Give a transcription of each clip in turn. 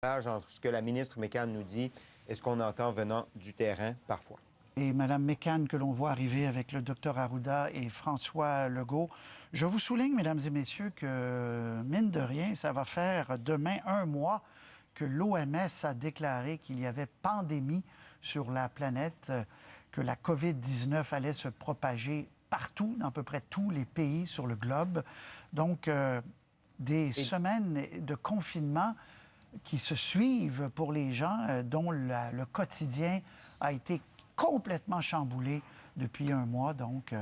Entre ce que la ministre Mécan nous dit et ce qu'on entend venant du terrain parfois. Et Mme Mécan, que l'on voit arriver avec le Dr Arruda et François Legault. Je vous souligne, mesdames et messieurs, que, mine de rien, ça va faire demain 1 mois que l'OMS a déclaré qu'il y avait pandémie sur la planète, que la COVID-19 allait se propager partout, dans à peu près tous les pays sur le globe. Donc, des semaines de confinement qui se suivent pour les gens dont le quotidien a été complètement chamboulé depuis 1 mois. Donc,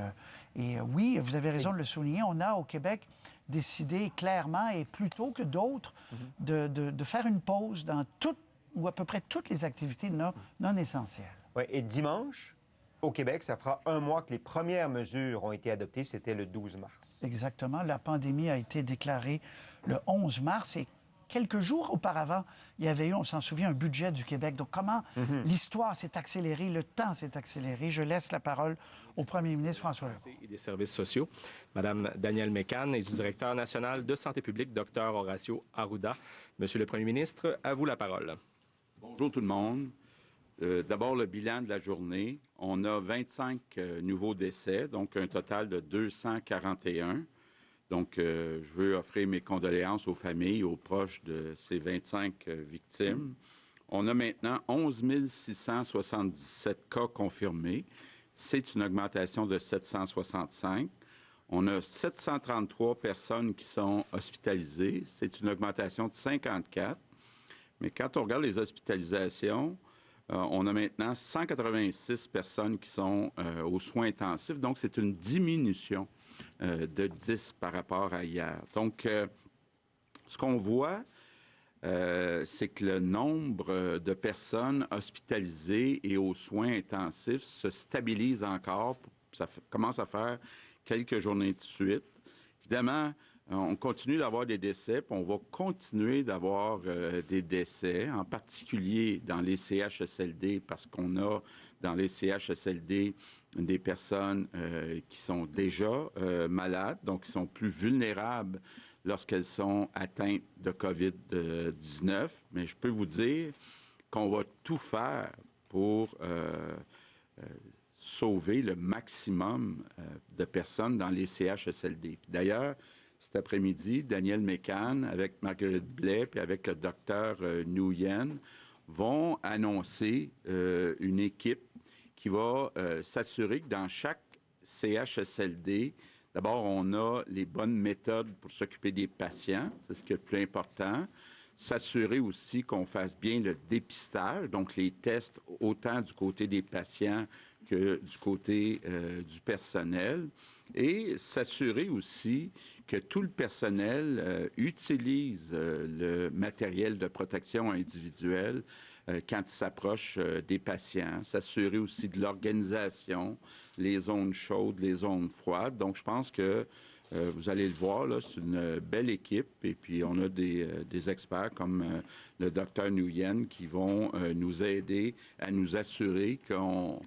oui, vous avez raison de le souligner, on a au Québec décidé clairement et plus tôt que d'autres de faire une pause dans toutes ou à peu près toutes les activités non essentielles. Oui, et dimanche, au Québec, ça fera 1 mois que les premières mesures ont été adoptées, c'était le 12 mars. Exactement. La pandémie a été déclarée le 11 mars et quelques jours auparavant, il y avait eu, on s'en souvient, un budget du Québec. Donc, comment l'histoire s'est accélérée, le temps s'est accéléré. Je laisse la parole au premier ministre François Legault. Et des services sociaux, Mme Danielle Mécan, et du directeur national de santé publique, Dr Horacio Arruda. Monsieur le premier ministre, à vous la parole. Bonjour tout le monde. D'abord, le bilan de la journée. On a 25 nouveaux décès, donc un total de 241. Donc, je veux offrir mes condoléances aux familles, aux proches de ces 25 victimes. On a maintenant 11 677 cas confirmés. C'est une augmentation de 765. On a 733 personnes qui sont hospitalisées. C'est une augmentation de 54. Mais quand on regarde les hospitalisations, on a maintenant 186 personnes qui sont aux soins intensifs. Donc, c'est une diminution de 10 par rapport à hier. Donc, ce qu'on voit, c'est que le nombre de personnes hospitalisées et aux soins intensifs se stabilise encore. Ça commence à faire quelques journées de suite. Évidemment, on continue d'avoir des décès, puis on va continuer d'avoir des décès, en particulier dans les CHSLD, parce qu'on a dans les CHSLD des personnes qui sont déjà malades, donc qui sont plus vulnérables lorsqu'elles sont atteintes de COVID-19. Mais je peux vous dire qu'on va tout faire pour sauver le maximum de personnes dans les CHSLD. D'ailleurs, cet après-midi, Danielle Mécan, avec Marguerite Blais, puis avec le docteur Nguyen, vont annoncer une équipe qui va s'assurer que dans chaque CHSLD, d'abord, on a les bonnes méthodes pour s'occuper des patients, c'est ce qui est le plus important. S'assurer aussi qu'on fasse bien le dépistage, donc les tests autant du côté des patients que du côté du personnel. Et s'assurer aussi que tout le personnel utilise le matériel de protection individuelle quand il s'approche des patients. S'assurer aussi de l'organisation, les zones chaudes, les zones froides. Donc, je pense que vous allez le voir, là, c'est une belle équipe. Et puis, on a des experts comme le docteur Nguyen qui vont nous aider à nous assurer qu'on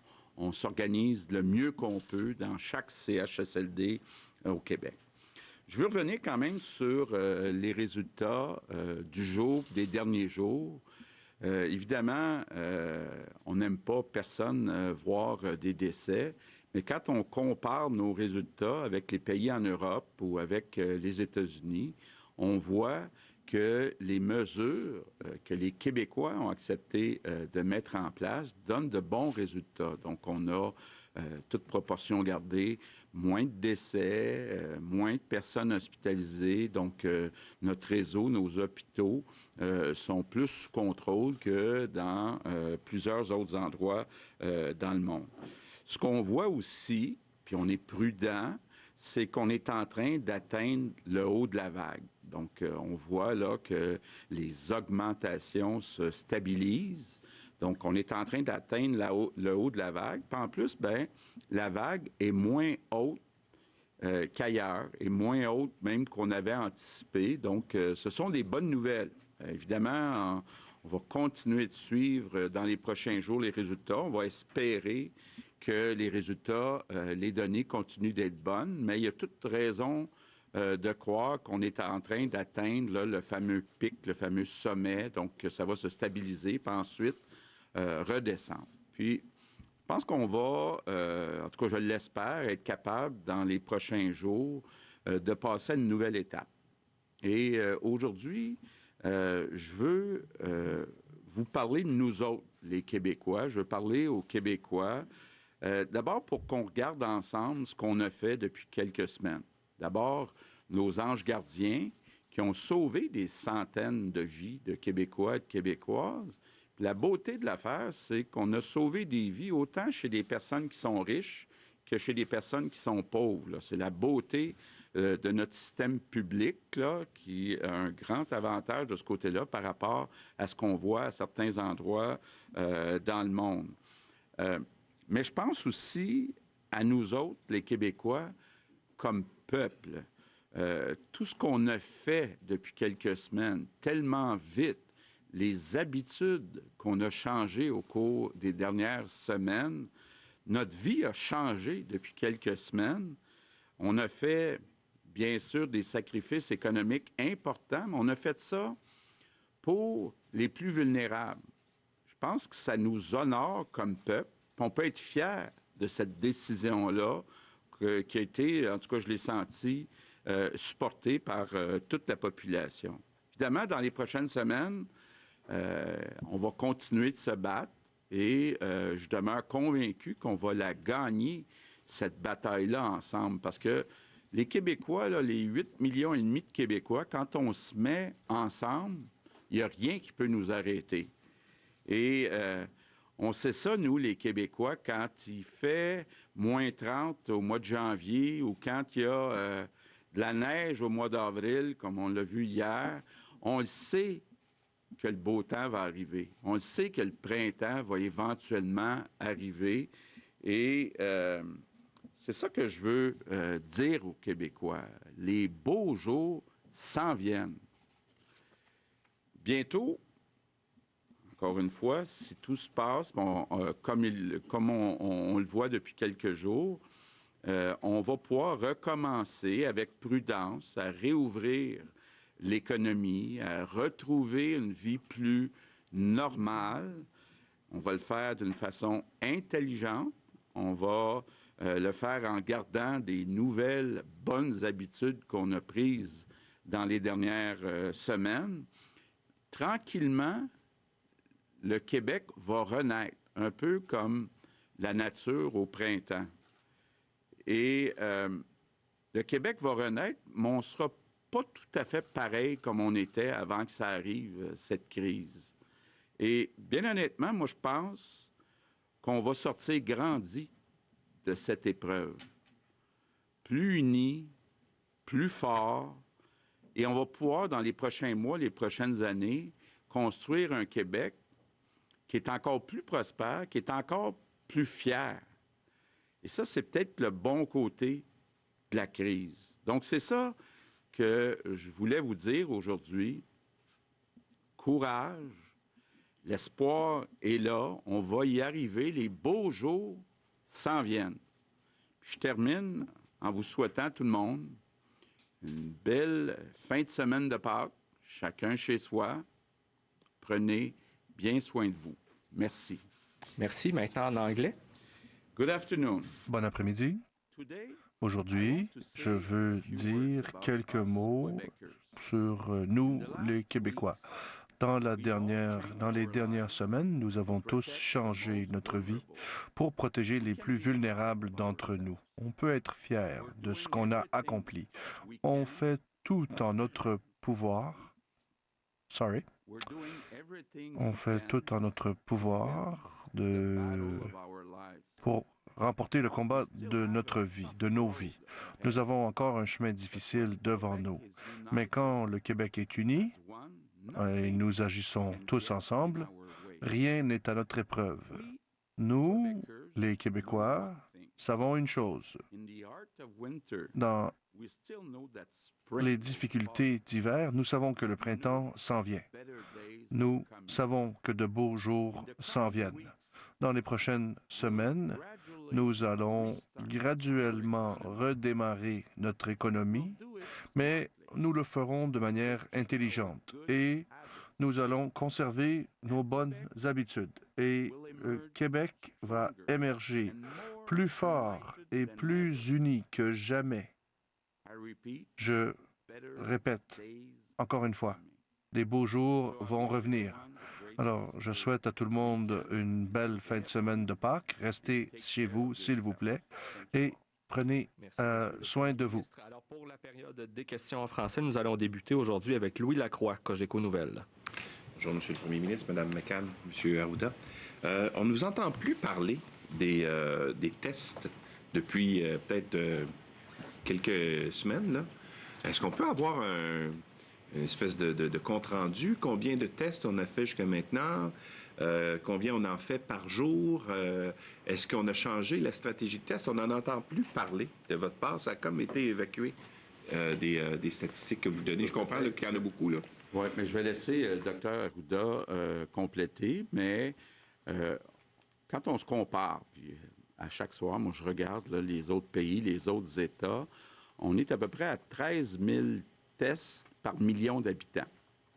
s'organise le mieux qu'on peut dans chaque CHSLD au Québec. Je veux revenir quand même sur les résultats du jour, des derniers jours. Évidemment, on n'aime pas personne voir des décès, mais quand on compare nos résultats avec les pays en Europe ou avec les États-Unis, on voit que les mesures que les Québécois ont accepté de mettre en place donnent de bons résultats. Donc, on a, toute proportion gardée, moins de décès, moins de personnes hospitalisées. Donc, notre réseau, nos hôpitaux sont plus sous contrôle que dans plusieurs autres endroits dans le monde. Ce qu'on voit aussi, puis on est prudent, c'est qu'on est en train d'atteindre le haut de la vague. Donc, on voit là que les augmentations se stabilisent. Donc, on est en train d'atteindre le haut de la vague. Puis en plus, bien, la vague est moins haute qu'ailleurs, et moins haute même qu'on avait anticipé. Donc, ce sont des bonnes nouvelles. Évidemment, on va continuer de suivre dans les prochains jours les résultats. On va espérer que les résultats, les données continuent d'être bonnes, mais il y a toute raison de croire qu'on est en train d'atteindre là, le fameux pic, le fameux sommet, donc que ça va se stabiliser, puis ensuite redescendre. Puis, je pense qu'on va, en tout cas je l'espère, être capable dans les prochains jours de passer à une nouvelle étape. Et aujourd'hui, je veux vous parler de nous autres, les Québécois. Je veux parler aux Québécois, d'abord pour qu'on regarde ensemble ce qu'on a fait depuis quelques semaines. D'abord, nos anges gardiens qui ont sauvé des centaines de vies de Québécois et de Québécoises. Puis la beauté de l'affaire, c'est qu'on a sauvé des vies autant chez des personnes qui sont riches que chez des personnes qui sont pauvres. C'est la beauté de notre système public là, qui a un grand avantage de ce côté-là par rapport à ce qu'on voit à certains endroits dans le monde. Mais je pense aussi à nous autres, les Québécois, comme peuple. Tout ce qu'on a fait depuis quelques semaines, tellement vite, les habitudes qu'on a changées au cours des dernières semaines, notre vie a changé depuis quelques semaines. On a fait, bien sûr, des sacrifices économiques importants, mais on a fait ça pour les plus vulnérables. Je pense que ça nous honore comme peuple. On peut être fiers de cette décision-là qui a été, en tout cas je l'ai senti, supportée par toute la population. Évidemment, dans les prochaines semaines, on va continuer de se battre et je demeure convaincu qu'on va la gagner, cette bataille-là, ensemble. Parce que les Québécois, là, les 8,5 millions de Québécois, quand on se met ensemble, il n'y a rien qui peut nous arrêter. Et on sait ça, nous, les Québécois, quand il fait moins 30 au mois de janvier ou quand il y a de la neige au mois d'avril, comme on l'a vu hier, on le sait que le beau temps va arriver. On le sait que le printemps va éventuellement arriver. Et c'est ça que je veux dire aux Québécois. Les beaux jours s'en viennent. Bientôt, encore une fois, si tout se passe comme on le voit depuis quelques jours, on va pouvoir recommencer avec prudence à réouvrir l'économie, à retrouver une vie plus normale. On va le faire d'une façon intelligente. On va le faire en gardant des nouvelles bonnes habitudes qu'on a prises dans les dernières semaines. Tranquillement, le Québec va renaître, un peu comme la nature au printemps. Et le Québec va renaître, mais on ne sera pas tout à fait pareil comme on était avant que ça arrive, cette crise. Et bien honnêtement, moi, je pense qu'on va sortir grandi de cette épreuve. Plus unis, plus forts, et on va pouvoir, dans les prochains mois, les prochaines années, construire un Québec qui est encore plus prospère, qui est encore plus fier. Et ça, c'est peut-être le bon côté de la crise. Donc, c'est ça que je voulais vous dire aujourd'hui. Courage, l'espoir est là, on va y arriver, les beaux jours s'en viennent. Puis je termine en vous souhaitant à tout le monde une belle fin de semaine de Pâques, chacun chez soi. Prenez bien soin de vous. Merci. Merci. Maintenant en anglais. Good afternoon. Bon après-midi. Aujourd'hui, je veux dire quelques mots sur nous, les Québécois. Dans les dernières semaines, nous avons tous changé notre vie pour protéger les plus vulnérables d'entre nous. On peut être fier de ce qu'on a accompli. On fait tout en notre pouvoir. On fait tout en notre pouvoir pour remporter le combat de notre vie, de nos vies. Nous avons encore un chemin difficile devant nous. Mais quand le Québec est uni et nous agissons tous ensemble, rien n'est à notre épreuve. Nous, les Québécois, savons une chose. Dans les difficultés d'hiver, nous savons que le printemps s'en vient. Nous savons que de beaux jours s'en viennent. Dans les prochaines semaines, nous allons graduellement redémarrer notre économie, mais nous le ferons de manière intelligente et nous allons conserver nos bonnes habitudes. Et le Québec va émerger plus fort et plus uni que jamais. Je répète encore une fois, les beaux jours vont revenir. Alors, je souhaite à tout le monde une belle fin de semaine de Pâques. Restez chez vous, s'il vous plaît, et prenez soin de vous. Alors, pour la période des questions en français, nous allons débuter aujourd'hui avec Louis Lacroix, Cogeco Nouvelles. Bonjour, Monsieur le Premier ministre, Mme McCann, Monsieur Arruda. On ne nous entend plus parler des tests depuis peut-être quelques semaines, là. Est-ce qu'on peut avoir une espèce de compte-rendu? Combien de tests on a fait jusqu'à maintenant? Combien on en fait par jour? Est-ce qu'on a changé la stratégie de test? On n'en entend plus parler de votre part. Ça a comme été évacué des statistiques que vous donnez. Je comprends qu'il y en a beaucoup, là. Oui, mais je vais laisser le docteur Arruda compléter, mais quand on se compare, puis à chaque soir, moi, je regarde là, les autres pays, les autres États, on est à peu près à 13 000 tests par million d'habitants.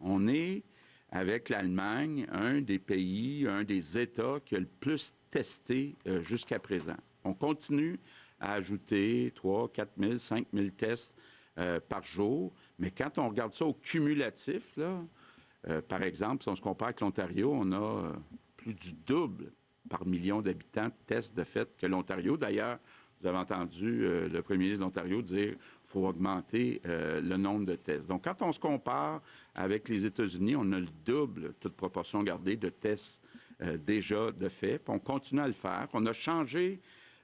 On est, avec l'Allemagne, un des pays, un des États qui a le plus testé jusqu'à présent. On continue à ajouter 3 000, 4 000, 5 000 tests par jour, mais quand on regarde ça au cumulatif, là, par exemple, si on se compare avec l'Ontario, on a plus du double par million d'habitants de tests de fait que l'Ontario. D'ailleurs, vous avez entendu le premier ministre de l'Ontario dire qu'il faut augmenter le nombre de tests. Donc, quand on se compare avec les États-Unis, on a le double, toute proportion gardée, de tests déjà de fait. Puis on continue à le faire. On a changé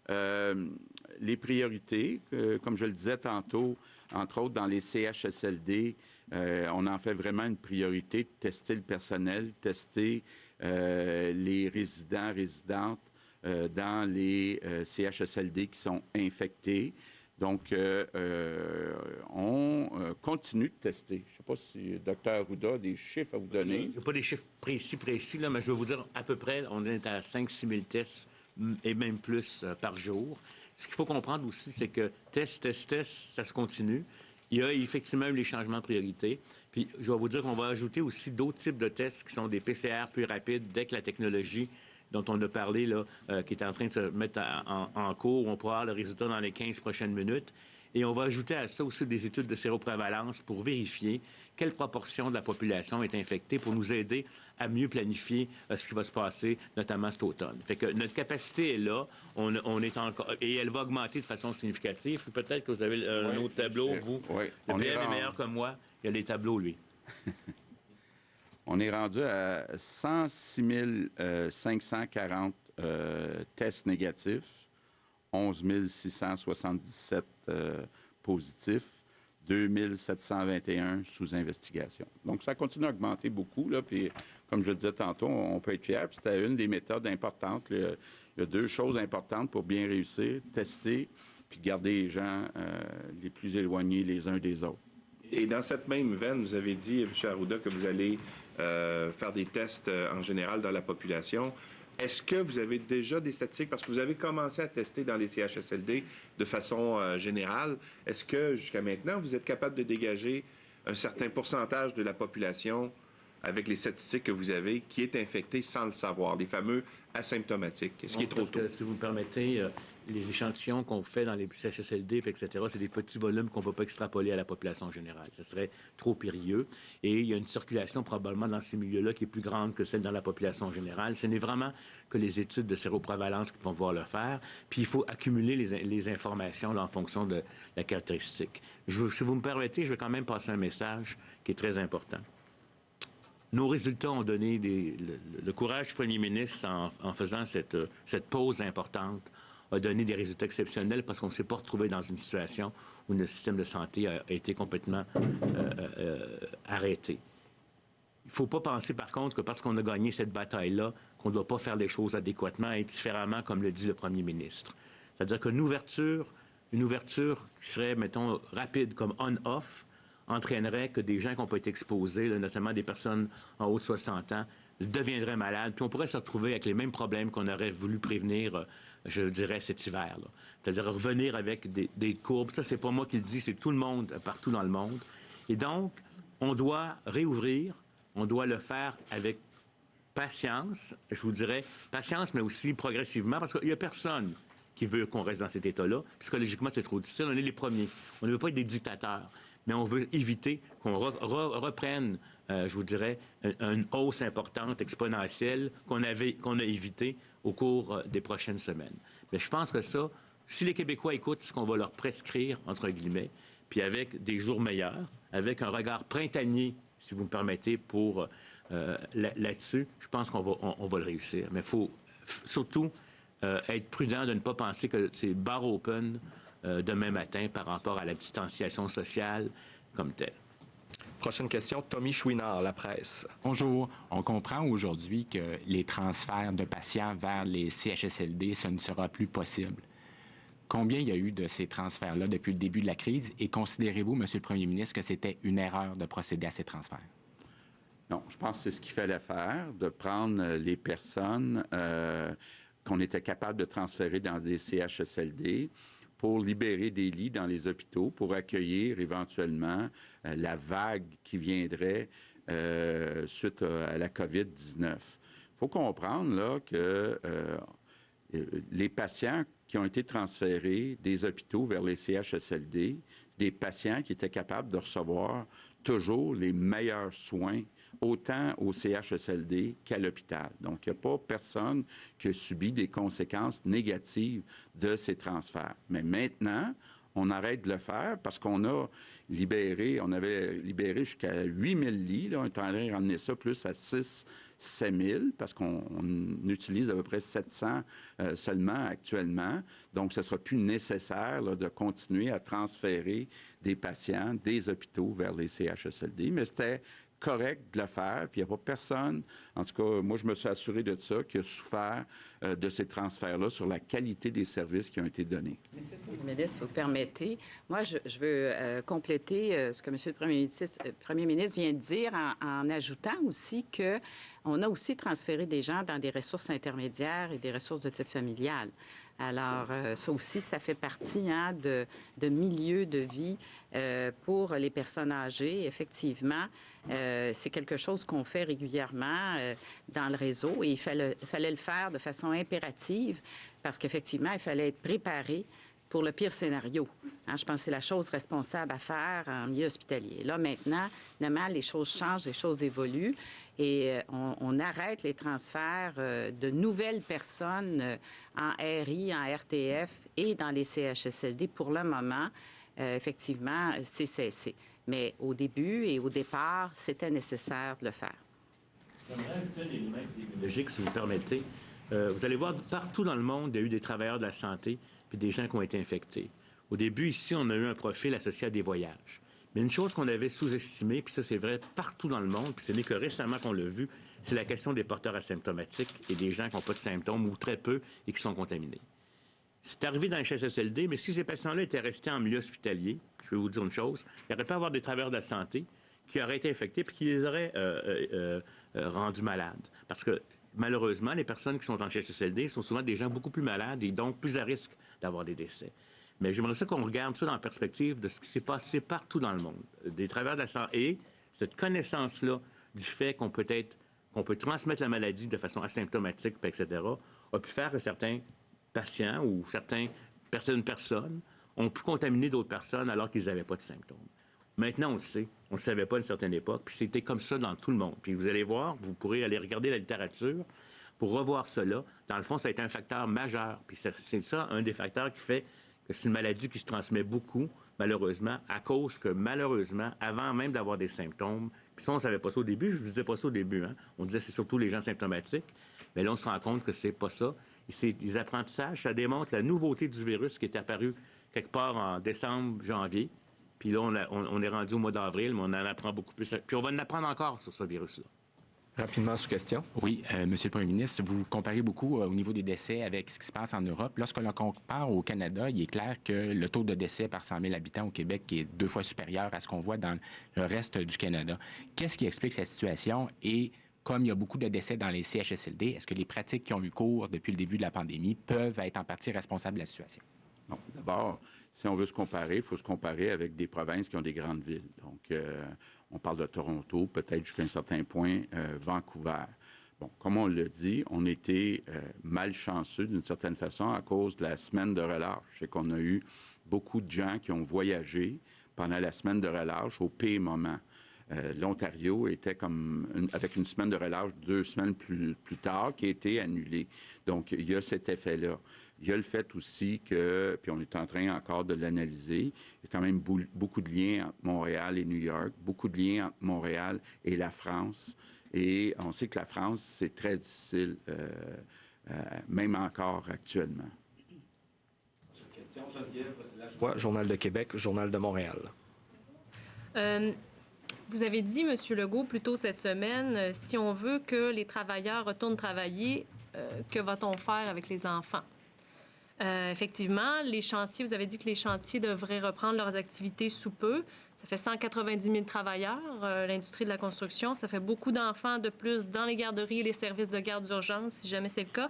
les priorités, comme je le disais tantôt, entre autres dans les CHSLD. On en fait vraiment une priorité de tester le personnel, tester les résidents, résidentes dans les CHSLD qui sont infectés. Donc, on continue de tester. Je ne sais pas si Dr. Arruda a des chiffres à vous donner. Je n'ai pas des chiffres précis, là, mais je vais vous dire à peu près, on est à 5-6 000 tests et même plus par jour. Ce qu'il faut comprendre aussi, c'est que test, ça se continue. Il y a effectivement eu les changements de priorité. Puis, je vais vous dire qu'on va ajouter aussi d'autres types de tests qui sont des PCR plus rapides dès que la technologie dont on a parlé, là, qui est en train de se mettre en cours. On pourra avoir le résultat dans les 15 prochaines minutes. Et on va ajouter à ça aussi des études de séroprévalence pour vérifier quelle proportion de la population est infectée pour nous aider à mieux planifier ce qui va se passer, notamment cet automne. Fait que notre capacité est là, on est encore, et elle va augmenter de façon significative. Peut-être que vous avez un autre tableau, vous. Oui. Le PM est meilleur que moi. Il y a les tableaux, lui. On est rendu à 106 540 tests négatifs, 11 677 positifs, 2 721 sous investigation. Donc, ça continue à augmenter beaucoup, là, puis comme je le disais tantôt, on peut être fier. Puis c'était une des méthodes importantes. Il y a deux choses importantes pour bien réussir, tester, puis garder les gens les plus éloignés les uns des autres. Et dans cette même veine, vous avez dit, M. Arruda, que vous allez faire des tests en général dans la population. Est-ce que vous avez déjà des statistiques? Parce que vous avez commencé à tester dans les CHSLD de façon générale. Est-ce que, jusqu'à maintenant, vous êtes capable de dégager un certain pourcentage de la population, avec les statistiques que vous avez, qui est infectée sans le savoir, les fameux asymptomatiques? Est-ce qu'il est trop tôt? Parce que, si vous me permettez, les échantillons qu'on fait dans les CHSLD, etc., c'est des petits volumes qu'on ne peut pas extrapoler à la population générale. Ce serait trop périlleux. Et il y a une circulation probablement dans ces milieux-là qui est plus grande que celle dans la population générale. Ce n'est vraiment que les études de séroprévalence qui vont pouvoir le faire. Puis il faut accumuler les informations là, en fonction de la caractéristique. Si vous me permettez, je vais quand même passer un message qui est très important. Nos résultats ont donné le courage du premier ministre en faisant cette pause importante a donné des résultats exceptionnels parce qu'on ne s'est pas retrouvé dans une situation où le système de santé a été complètement arrêté. Il ne faut pas penser, par contre, que parce qu'on a gagné cette bataille-là, qu'on ne doit pas faire les choses adéquatement et différemment, comme le dit le premier ministre. C'est-à-dire qu'une ouverture qui serait, mettons, rapide comme on-off, entraînerait que des gens qui n'ont pas été exposés, là, notamment des personnes en haut de 60 ans, deviendraient malades, puis on pourrait se retrouver avec les mêmes problèmes qu'on aurait voulu prévenir, je dirais, cet hiver. C'est-à-dire revenir avec des courbes. Ça, c'est pas moi qui le dis, c'est tout le monde, partout dans le monde. Et donc, on doit réouvrir, on doit le faire avec patience, je vous dirais, patience, mais aussi progressivement, parce qu'il n'y a personne qui veut qu'on reste dans cet état-là. Psychologiquement, c'est trop difficile. On est les premiers. On ne veut pas être des dictateurs, mais on veut éviter qu'on reprenne, je vous dirais, une hausse importante, exponentielle, qu'on a évité au cours des prochaines semaines. Mais je pense que ça, si les Québécois écoutent ce qu'on va leur prescrire, entre guillemets, puis avec des jours meilleurs, avec un regard printanier, si vous me permettez, pour là-dessus, je pense qu'on va le réussir. Mais il faut surtout être prudent de ne pas penser que c'est bar open demain matin par rapport à la distanciation sociale comme telle. Prochaine question, Tommy Chouinard, La Presse. Bonjour. On comprend aujourd'hui que les transferts de patients vers les CHSLD, ce ne sera plus possible. Combien il y a eu de ces transferts-là depuis le début de la crise et considérez-vous, Monsieur le Premier ministre, que c'était une erreur de procéder à ces transferts? Non, je pense que c'est ce qu'il fallait faire, de prendre les personnes qu'on était capable de transférer dans des CHSLD pour libérer des lits dans les hôpitaux, pour accueillir éventuellement la vague qui viendrait suite à la COVID-19. Il faut comprendre là, que les patients qui ont été transférés des hôpitaux vers les CHSLD, des patients qui étaient capables de recevoir toujours les meilleurs soins, autant au CHSLD qu'à l'hôpital. Donc, il n'y a pas personne qui a subi des conséquences négatives de ces transferts. Mais maintenant, on arrête de le faire parce qu'on a libéré, on avait libéré jusqu'à 8 000 lits. Là, on est en train de ramener ça plus à 6 7 000 parce qu'on utilise à peu près 700 seulement actuellement. Donc, ce ne sera plus nécessaire là, de continuer à transférer des patients des hôpitaux vers les CHSLD. Mais c'était correct de le faire, puis il n'y a pas personne, en tout cas, moi, je me suis assuré de ça, qui a souffert de ces transferts-là sur la qualité des services qui ont été donnés. Monsieur le ministre, si vous permettez, moi, je veux compléter ce que Monsieur le Premier ministre vient de dire en ajoutant aussi qu'on a aussi transféré des gens dans des ressources intermédiaires et des ressources de type familial. Alors, ça aussi, ça fait partie de milieux de vie pour les personnes âgées. Effectivement, c'est quelque chose qu'on fait régulièrement dans le réseau et il fallait le faire de façon impérative parce qu'effectivement, il fallait être préparé pour le pire scénario. Je pense que c'est la chose responsable à faire en milieu hospitalier. Là, maintenant, évidemment, les choses changent, les choses évoluent et on arrête les transferts de nouvelles personnes en RI, en RTF et dans les CHSLD. Pour le moment, effectivement, c'est cessé. Mais au début et au départ, c'était nécessaire de le faire. J'aimerais ajouter un élément épidémiologique, si vous permettez. Vous allez voir, partout dans le monde, il y a eu des travailleurs de la santé puis des gens qui ont été infectés. Au début, ici, on a eu un profil associé à des voyages. Mais une chose qu'on avait sous-estimée, puis ça, c'est vrai partout dans le monde, puis ce n'est que récemment qu'on l'a vu, c'est la question des porteurs asymptomatiques et des gens qui n'ont pas de symptômes ou très peu et qui sont contaminés. C'est arrivé dans les CHSLD, mais si ces patients-là étaient restés en milieu hospitalier, je vais vous dire une chose, il aurait pu avoir des travailleurs de la santé qui auraient été infectés puis qui les auraient rendus malades. Parce que malheureusement, les personnes qui sont en CHSLD sont souvent des gens beaucoup plus malades et donc plus à risque d'avoir des décès. Mais j'aimerais ça qu'on regarde ça dans la perspective de ce qui s'est passé partout dans le monde. Des travailleurs de la santé et cette connaissance-là du fait qu'on peut transmettre la maladie de façon asymptomatique, etc., a pu faire que certains patients ou certaines personnes ont pu contaminer d'autres personnes alors qu'ils n'avaient pas de symptômes. Maintenant, on le sait. On ne le savait pas à une certaine époque. Puis c'était comme ça dans tout le monde. Puis vous allez voir, vous pourrez aller regarder la littérature pour revoir cela. Dans le fond, ça a été un facteur majeur. Puis c'est ça, un des facteurs qui fait que c'est une maladie qui se transmet beaucoup, malheureusement, à cause que, malheureusement, avant même d'avoir des symptômes, puis ça, on ne savait pas ça au début, je ne vous disais pas ça au début, on disait que c'est surtout les gens symptomatiques, mais là, on se rend compte que c'est pas ça. Et c'est des apprentissages, ça démontre la nouveauté du virus qui est apparu quelque part en décembre, janvier, puis là, on est rendu au mois d'avril, mais on en apprend beaucoup plus. Puis on va en apprendre encore sur ce virus-là. Rapidement, sous question. Oui, Monsieur le Premier ministre, vous comparez beaucoup au niveau des décès avec ce qui se passe en Europe. Lorsque l'on compare au Canada, il est clair que le taux de décès par 100 000 habitants au Québec est 2 fois supérieur à ce qu'on voit dans le reste du Canada. Qu'est-ce qui explique cette situation et comme il y a beaucoup de décès dans les CHSLD, est-ce que les pratiques qui ont eu cours depuis le début de la pandémie peuvent être en partie responsables de la situation? Bon, d'abord, si on veut se comparer, il faut se comparer avec des provinces qui ont des grandes villes. Donc, on parle de Toronto, peut-être jusqu'à un certain point, Vancouver. Bon, comme on l'a dit, on était malchanceux d'une certaine façon à cause de la semaine de relâche. C'est qu'on a eu beaucoup de gens qui ont voyagé pendant la semaine de relâche au pire moment. L'Ontario était avec une semaine de relâche 2 semaines plus tard qui a été annulée. Donc, il y a cet effet-là. Il y a le fait aussi que, puis on est en train encore de l'analyser, il y a quand même beaucoup de liens entre Montréal et New York, beaucoup de liens entre Montréal et la France. Et on sait que la France, c'est très difficile, même encore actuellement. Question, Geneviève Lajoie, Journal de Québec, Journal de Montréal. Vous avez dit, M. Legault, plus tôt cette semaine, si on veut que les travailleurs retournent travailler, que va-t-on faire avec les enfants? Effectivement, les chantiers, vous avez dit que les chantiers devraient reprendre leurs activités sous peu. Ça fait 190 000 travailleurs, l'industrie de la construction. Ça fait beaucoup d'enfants de plus dans les garderies et les services de garde d'urgence, si jamais c'est le cas.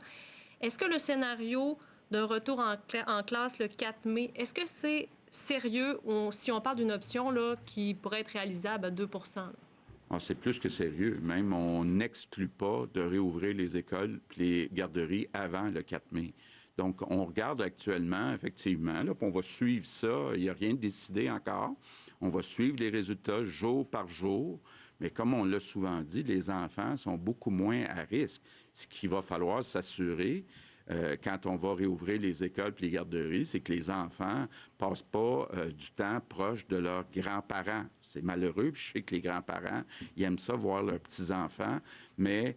Est-ce que le scénario d'un retour en classe le 4 mai, est-ce que c'est sérieux ou si on parle d'une option là, qui pourrait être réalisable à 2 %? C'est plus que sérieux. Même, on n'exclut pas de réouvrir les écoles et les garderies avant le 4 mai. Donc, on regarde actuellement, effectivement, là, puis on va suivre ça. Il n'y a rien de décidé encore. On va suivre les résultats jour par jour. Mais comme on l'a souvent dit, les enfants sont beaucoup moins à risque. Ce qu'il va falloir s'assurer quand on va réouvrir les écoles et les garderies, c'est que les enfants ne passent pas du temps proche de leurs grands-parents. C'est malheureux, puis je sais que les grands-parents, ils aiment ça, voir leurs petits-enfants, mais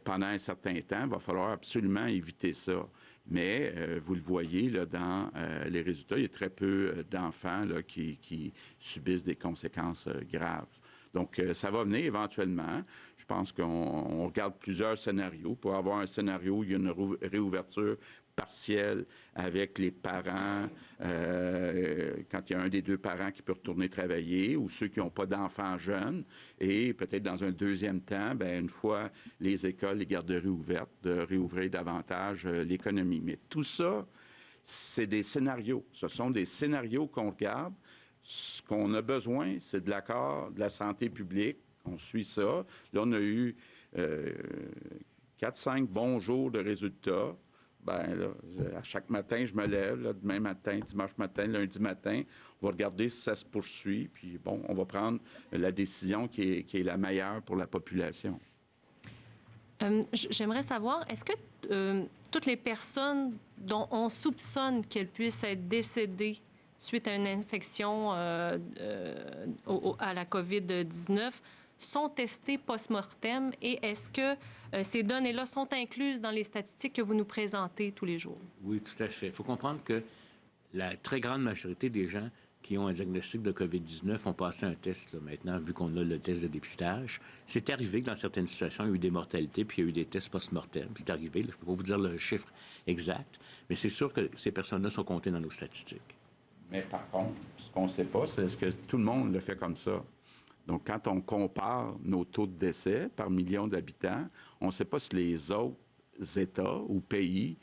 pendant un certain temps, il va falloir absolument éviter ça. Mais vous le voyez là, dans les résultats, il y a très peu d'enfants là, qui subissent des conséquences graves. Donc, ça va venir éventuellement. Je pense qu'on regarde plusieurs scénarios. Pour avoir un scénario où il y a une réouverture partielle avec les parents, quand il y a un des 2 parents qui peut retourner travailler, ou ceux qui n'ont pas d'enfants jeunes, et peut-être dans un deuxième temps, bien, une fois les écoles, les garderies ouvertes, de réouvrir davantage l'économie. Mais tout ça, c'est des scénarios. Ce sont des scénarios qu'on regarde. Ce qu'on a besoin, c'est de l'accord de la santé publique. On suit ça. Là, on a eu 4-5 bons jours de résultats. Bien, là, à chaque matin, je me lève, là, demain matin, dimanche matin, lundi matin. On va regarder si ça se poursuit. Puis, bon, on va prendre la décision qui est la meilleure pour la population. J'aimerais savoir, est-ce que toutes les personnes dont on soupçonne qu'elles puissent être décédées suite à une infection à la COVID-19 sont testées post-mortem et est-ce que ces données-là sont incluses dans les statistiques que vous nous présentez tous les jours? Oui, tout à fait. Il faut comprendre que la très grande majorité des gens qui ont un diagnostic de COVID-19 ont passé un test là, maintenant, vu qu'on a le test de dépistage. C'est arrivé que dans certaines situations, il y a eu des mortalités puis il y a eu des tests post-mortem. C'est arrivé, là, je ne peux pas vous dire le chiffre exact, mais c'est sûr que ces personnes-là sont comptées dans nos statistiques. Mais par contre, ce qu'on ne sait pas, c'est est-ce que tout le monde le fait comme ça. Donc, quand on compare nos taux de décès par million d'habitants, on ne sait pas si les autres États ou pays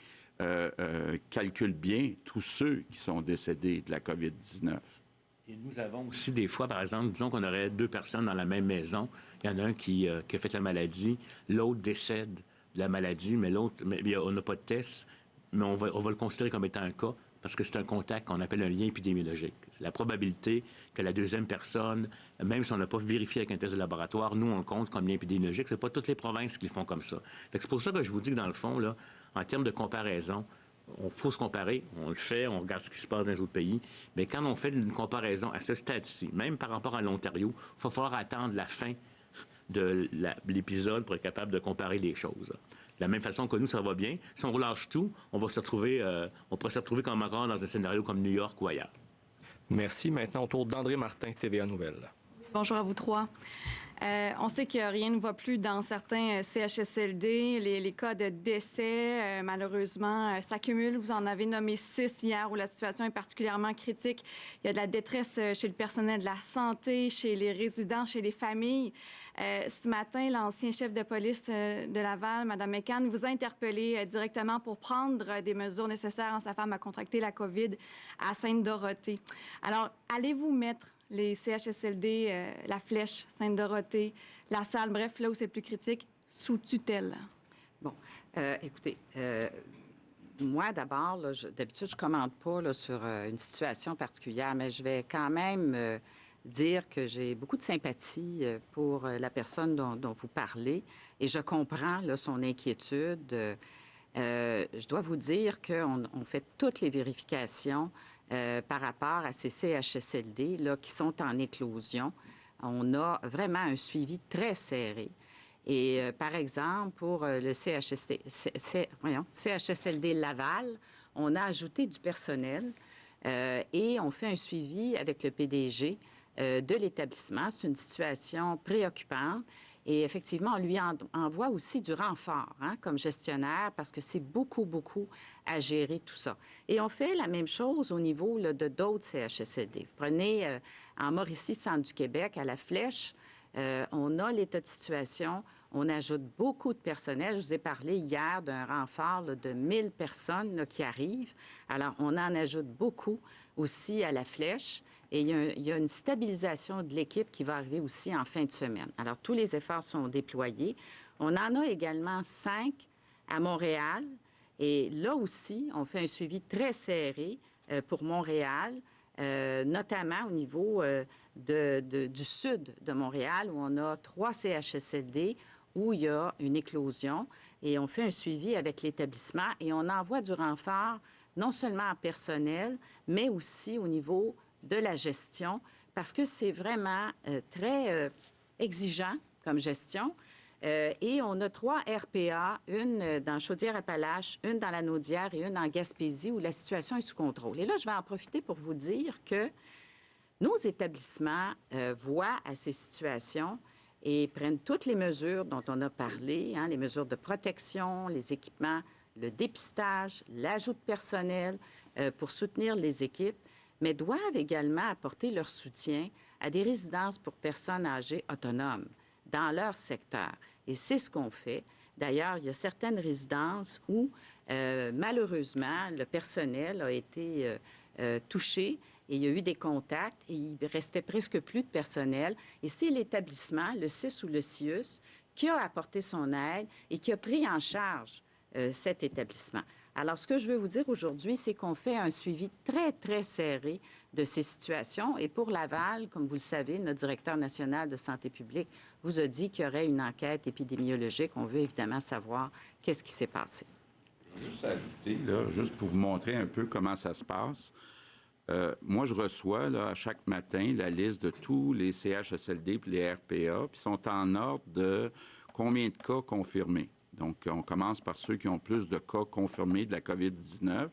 calculent bien tous ceux qui sont décédés de la COVID-19. Et nous avons aussi des fois, par exemple, disons qu'on aurait 2 personnes dans la même maison. Il y en a un qui a fait la maladie, l'autre décède de la maladie, mais l'autre, on n'a pas de test, mais on va le considérer comme étant un cas parce que c'est un contact qu'on appelle un lien épidémiologique. La probabilité que la deuxième personne, même si on n'a pas vérifié avec un test de laboratoire, nous, on le compte comme lien épidémiologique. Ce n'est pas toutes les provinces qui le font comme ça. C'est pour ça que je vous dis que, dans le fond, là, en termes de comparaison, il faut se comparer. On le fait, on regarde ce qui se passe dans les autres pays. Mais quand on fait une comparaison à ce stade-ci, même par rapport à l'Ontario, il va falloir attendre la fin de l'épisode pour être capable de comparer les choses. De la même façon que nous, ça va bien. Si on relâche tout, on pourrait se retrouver comme encore dans un scénario comme New York ou ailleurs. Merci. Maintenant, au tour d'André Martin, TVA Nouvelles. Bonjour à vous trois. On sait que rien ne va plus dans certains CHSLD. Les cas de décès, malheureusement, s'accumulent. Vous en avez nommé 6 hier où la situation est particulièrement critique. Il y a de la détresse chez le personnel de la santé, chez les résidents, chez les familles. Ce matin, l'ancien chef de police de Laval, Mme McCann, vous a interpellé directement pour prendre des mesures nécessaires quand sa femme a contracté la COVID à Sainte-Dorothée. Alors, allez-vous mettre les CHSLD, la Flèche, Sainte-Dorothée, la Salle, bref, là où c'est plus critique, sous tutelle? Bon, écoutez, moi, d'abord, d'habitude, je ne commande pas là, sur une situation particulière, mais je vais quand même dire que j'ai beaucoup de sympathie pour la personne dont vous parlez et je comprends là, son inquiétude. Je dois vous dire qu'on fait toutes les vérifications par rapport à ces CHSLD là, qui sont en éclosion. On a vraiment un suivi très serré. Et par exemple, pour le CHSLD Laval, on a ajouté du personnel et on fait un suivi avec le PDG de l'établissement. C'est une situation préoccupante. Et effectivement, on lui envoie aussi du renfort comme gestionnaire parce que c'est beaucoup, beaucoup à gérer tout ça. Et on fait la même chose au niveau là, de d'autres CHSLD. Vous prenez en Mauricie, Centre du Québec, à la Flèche, on a l'état de situation. On ajoute beaucoup de personnel. Je vous ai parlé hier d'un renfort là, de 1000 personnes là, qui arrivent. Alors, on en ajoute beaucoup aussi à la Flèche. Et il y a une stabilisation de l'équipe qui va arriver aussi en fin de semaine. Alors, tous les efforts sont déployés. On en a également 5 à Montréal. Et là aussi, on fait un suivi très serré pour Montréal, notamment au niveau du sud de Montréal, où on a 3 CHSLD, où il y a une éclosion. Et on fait un suivi avec l'établissement et on envoie du renfort, non seulement en personnel, mais aussi au niveau de la gestion, parce que c'est vraiment très exigeant comme gestion. Et on a 3 RPA, une dans Chaudière-Appalaches, une dans la Naudière et une en Gaspésie, où la situation est sous contrôle. Et là, je vais en profiter pour vous dire que nos établissements voient à ces situations et prennent toutes les mesures dont on a parlé, les mesures de protection, les équipements, le dépistage, l'ajout de personnel pour soutenir les équipes, mais doivent également apporter leur soutien à des résidences pour personnes âgées autonomes dans leur secteur. Et c'est ce qu'on fait. D'ailleurs, il y a certaines résidences où, malheureusement, le personnel a été touché et il y a eu des contacts et il restait presque plus de personnel. Et c'est l'établissement, le CIUS ou le CIUS, qui a apporté son aide et qui a pris en charge cet établissement. Alors, ce que je veux vous dire aujourd'hui, c'est qu'on fait un suivi très, très serré de ces situations. Et pour Laval, comme vous le savez, notre directeur national de santé publique vous a dit qu'il y aurait une enquête épidémiologique. On veut évidemment savoir qu'est-ce qui s'est passé. Je veux juste ajouter, là, juste pour vous montrer un peu comment ça se passe. Moi, je reçois là, à chaque matin la liste de tous les CHSLD et les RPA, puis sont en ordre de combien de cas confirmés. Donc, on commence par ceux qui ont plus de cas confirmés de la COVID-19.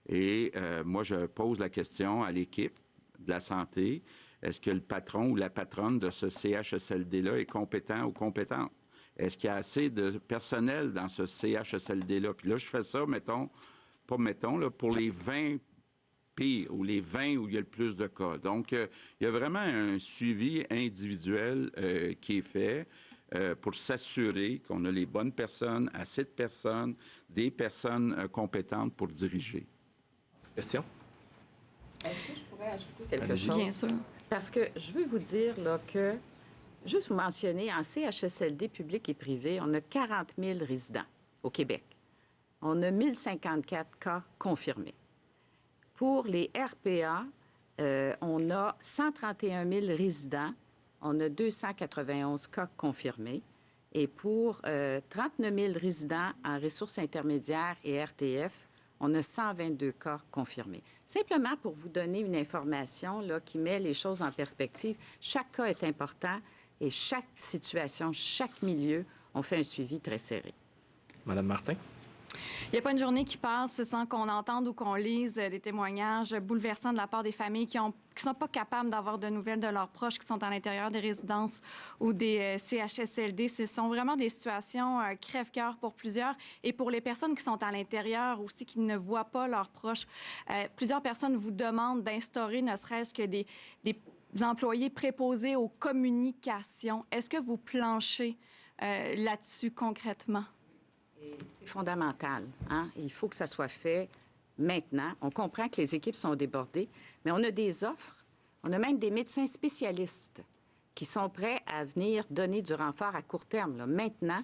Et moi, je pose la question à l'équipe de la santé. Est-ce que le patron ou la patronne de ce CHSLD-là est compétent ou compétente? Est-ce qu'il y a assez de personnel dans ce CHSLD-là? Puis là, je fais ça, pour les 20 pires ou les 20 où il y a le plus de cas. Donc, il y a vraiment un suivi individuel qui est fait. Pour s'assurer qu'on a les bonnes personnes, assez de personnes, des personnes compétentes pour diriger. Question? Est-ce que je pourrais ajouter quelque chose? Bien sûr. Parce que je veux vous dire là, que, juste vous mentionner, en CHSLD public et privé, on a 40 000 résidents au Québec. On a 1054 cas confirmés. Pour les RPA, on a 131 000 résidents. On a 291 cas confirmés. Et pour 39 000 résidents en ressources intermédiaires et RTF, on a 122 cas confirmés. Simplement pour vous donner une information là, qui met les choses en perspective, chaque cas est important et chaque situation, chaque milieu, on fait un suivi très serré. Madame Martin? Il n'y a pas une journée qui passe sans qu'on entende ou qu'on lise des témoignages bouleversants de la part des familles qui sont pas capables d'avoir de nouvelles de leurs proches qui sont à l'intérieur des résidences ou des CHSLD. Ce sont vraiment des situations crève-cœur pour plusieurs et pour les personnes qui sont à l'intérieur aussi, qui ne voient pas leurs proches. Plusieurs personnes vous demandent d'instaurer ne serait-ce que des employés préposés aux communications. Est-ce que vous planchez là-dessus concrètement? C'est fondamental. Hein? Il faut que ça soit fait maintenant. On comprend que les équipes sont débordées, mais on a des offres. On a même des médecins spécialistes qui sont prêts à venir donner du renfort à court terme, là, maintenant,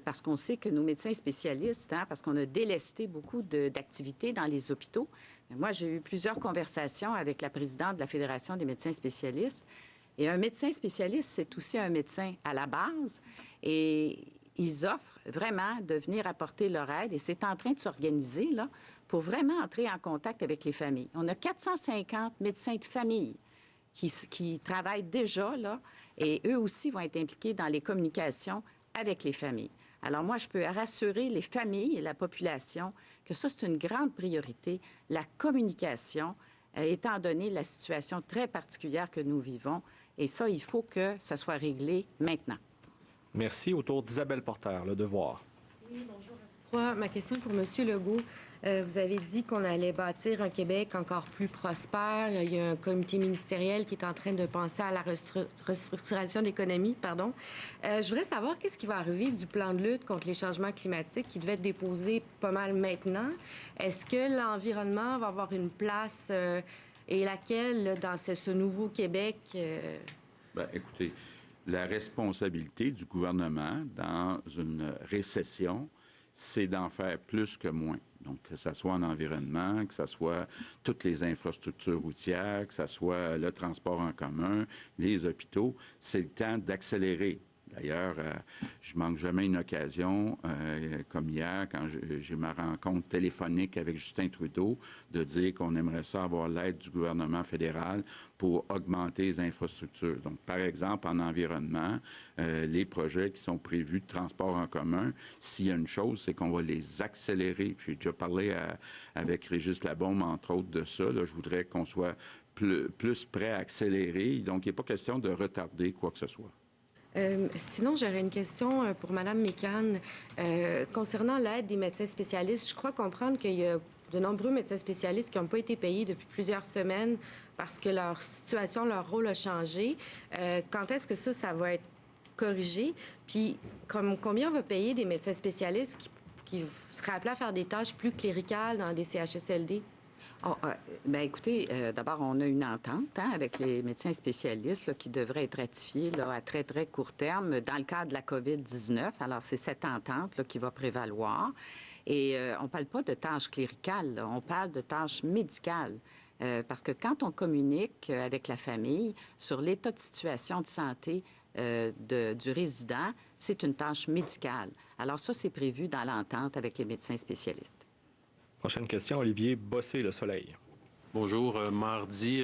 parce qu'on sait que nos médecins spécialistes, hein, parce qu'on a délesté beaucoup d'activités dans les hôpitaux. Moi, j'ai eu plusieurs conversations avec la présidente de la Fédération des médecins spécialistes. Et un médecin spécialiste, c'est aussi un médecin à la base. Et ils offrent vraiment de venir apporter leur aide et c'est en train de s'organiser là, pour vraiment entrer en contact avec les familles. On a 450 médecins de famille qui travaillent déjà là et eux aussi vont être impliqués dans les communications avec les familles. Alors moi, je peux rassurer les familles et la population que ça, c'est une grande priorité, la communication, étant donné la situation très particulière que nous vivons. Et ça, il faut que ça soit réglé maintenant. Merci. Autour d'Isabelle Porter, Le Devoir. Oui, bonjour. Ma question est pour M. Legault. Vous avez dit qu'on allait bâtir un Québec encore plus prospère. Il y a un comité ministériel qui est en train de penser à la restructuration de l'économie. Je voudrais savoir qu'est-ce qui va arriver du plan de lutte contre les changements climatiques qui devait être déposé pas mal maintenant. Est-ce que l'environnement va avoir une place et laquelle là, dans ce nouveau Québec? Bien, écoutez, la responsabilité du gouvernement dans une récession, c'est d'en faire plus que moins. Donc, que ce soit en environnement, que ce soit toutes les infrastructures routières, que ce soit le transport en commun, les hôpitaux, c'est le temps d'accélérer. D'ailleurs, je manque jamais une occasion, comme hier, quand j'ai ma rencontre téléphonique avec Justin Trudeau, de dire qu'on aimerait ça avoir l'aide du gouvernement fédéral pour augmenter les infrastructures. Donc, par exemple, en environnement, les projets qui sont prévus de transport en commun, s'il y a une chose, c'est qu'on va les accélérer. J'ai déjà parlé avec Régis Labaume, entre autres, de ça. Là, je voudrais qu'on soit plus prêt à accélérer. Donc, il n'est pas question de retarder quoi que ce soit. Sinon, j'aurais une question pour Mme McCann. Concernant l'aide des médecins spécialistes, je crois comprendre qu'il y a de nombreux médecins spécialistes qui n'ont pas été payés depuis plusieurs semaines parce que leur situation, leur rôle a changé. Quand est-ce que ça va être corrigé? Puis, combien on va payer des médecins spécialistes qui seraient appelés à faire des tâches plus cléricales dans des CHSLD? Bien, écoutez, d'abord, on a une entente avec les médecins spécialistes là, qui devrait être ratifiée là, à très, très court terme dans le cadre de la COVID-19. Alors, c'est cette entente là, qui va prévaloir. Et on ne parle pas de tâches cléricales, là, on parle de tâches médicales. Parce que quand on communique avec la famille sur l'état de situation de santé du résident, c'est une tâche médicale. Alors ça, c'est prévu dans l'entente avec les médecins spécialistes. Prochaine question, Olivier Bossé, Le Soleil. Bonjour. Mardi,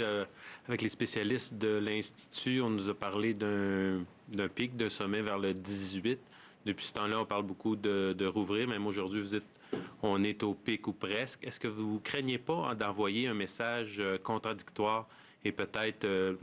avec les spécialistes de l'Institut, on nous a parlé d'un pic, d'un sommet vers le 18. Depuis ce temps-là, on parle beaucoup de rouvrir. Même aujourd'hui, vous dites on est au pic ou presque. Est-ce que vous ne craignez pas d'envoyer un message contradictoire et peut-être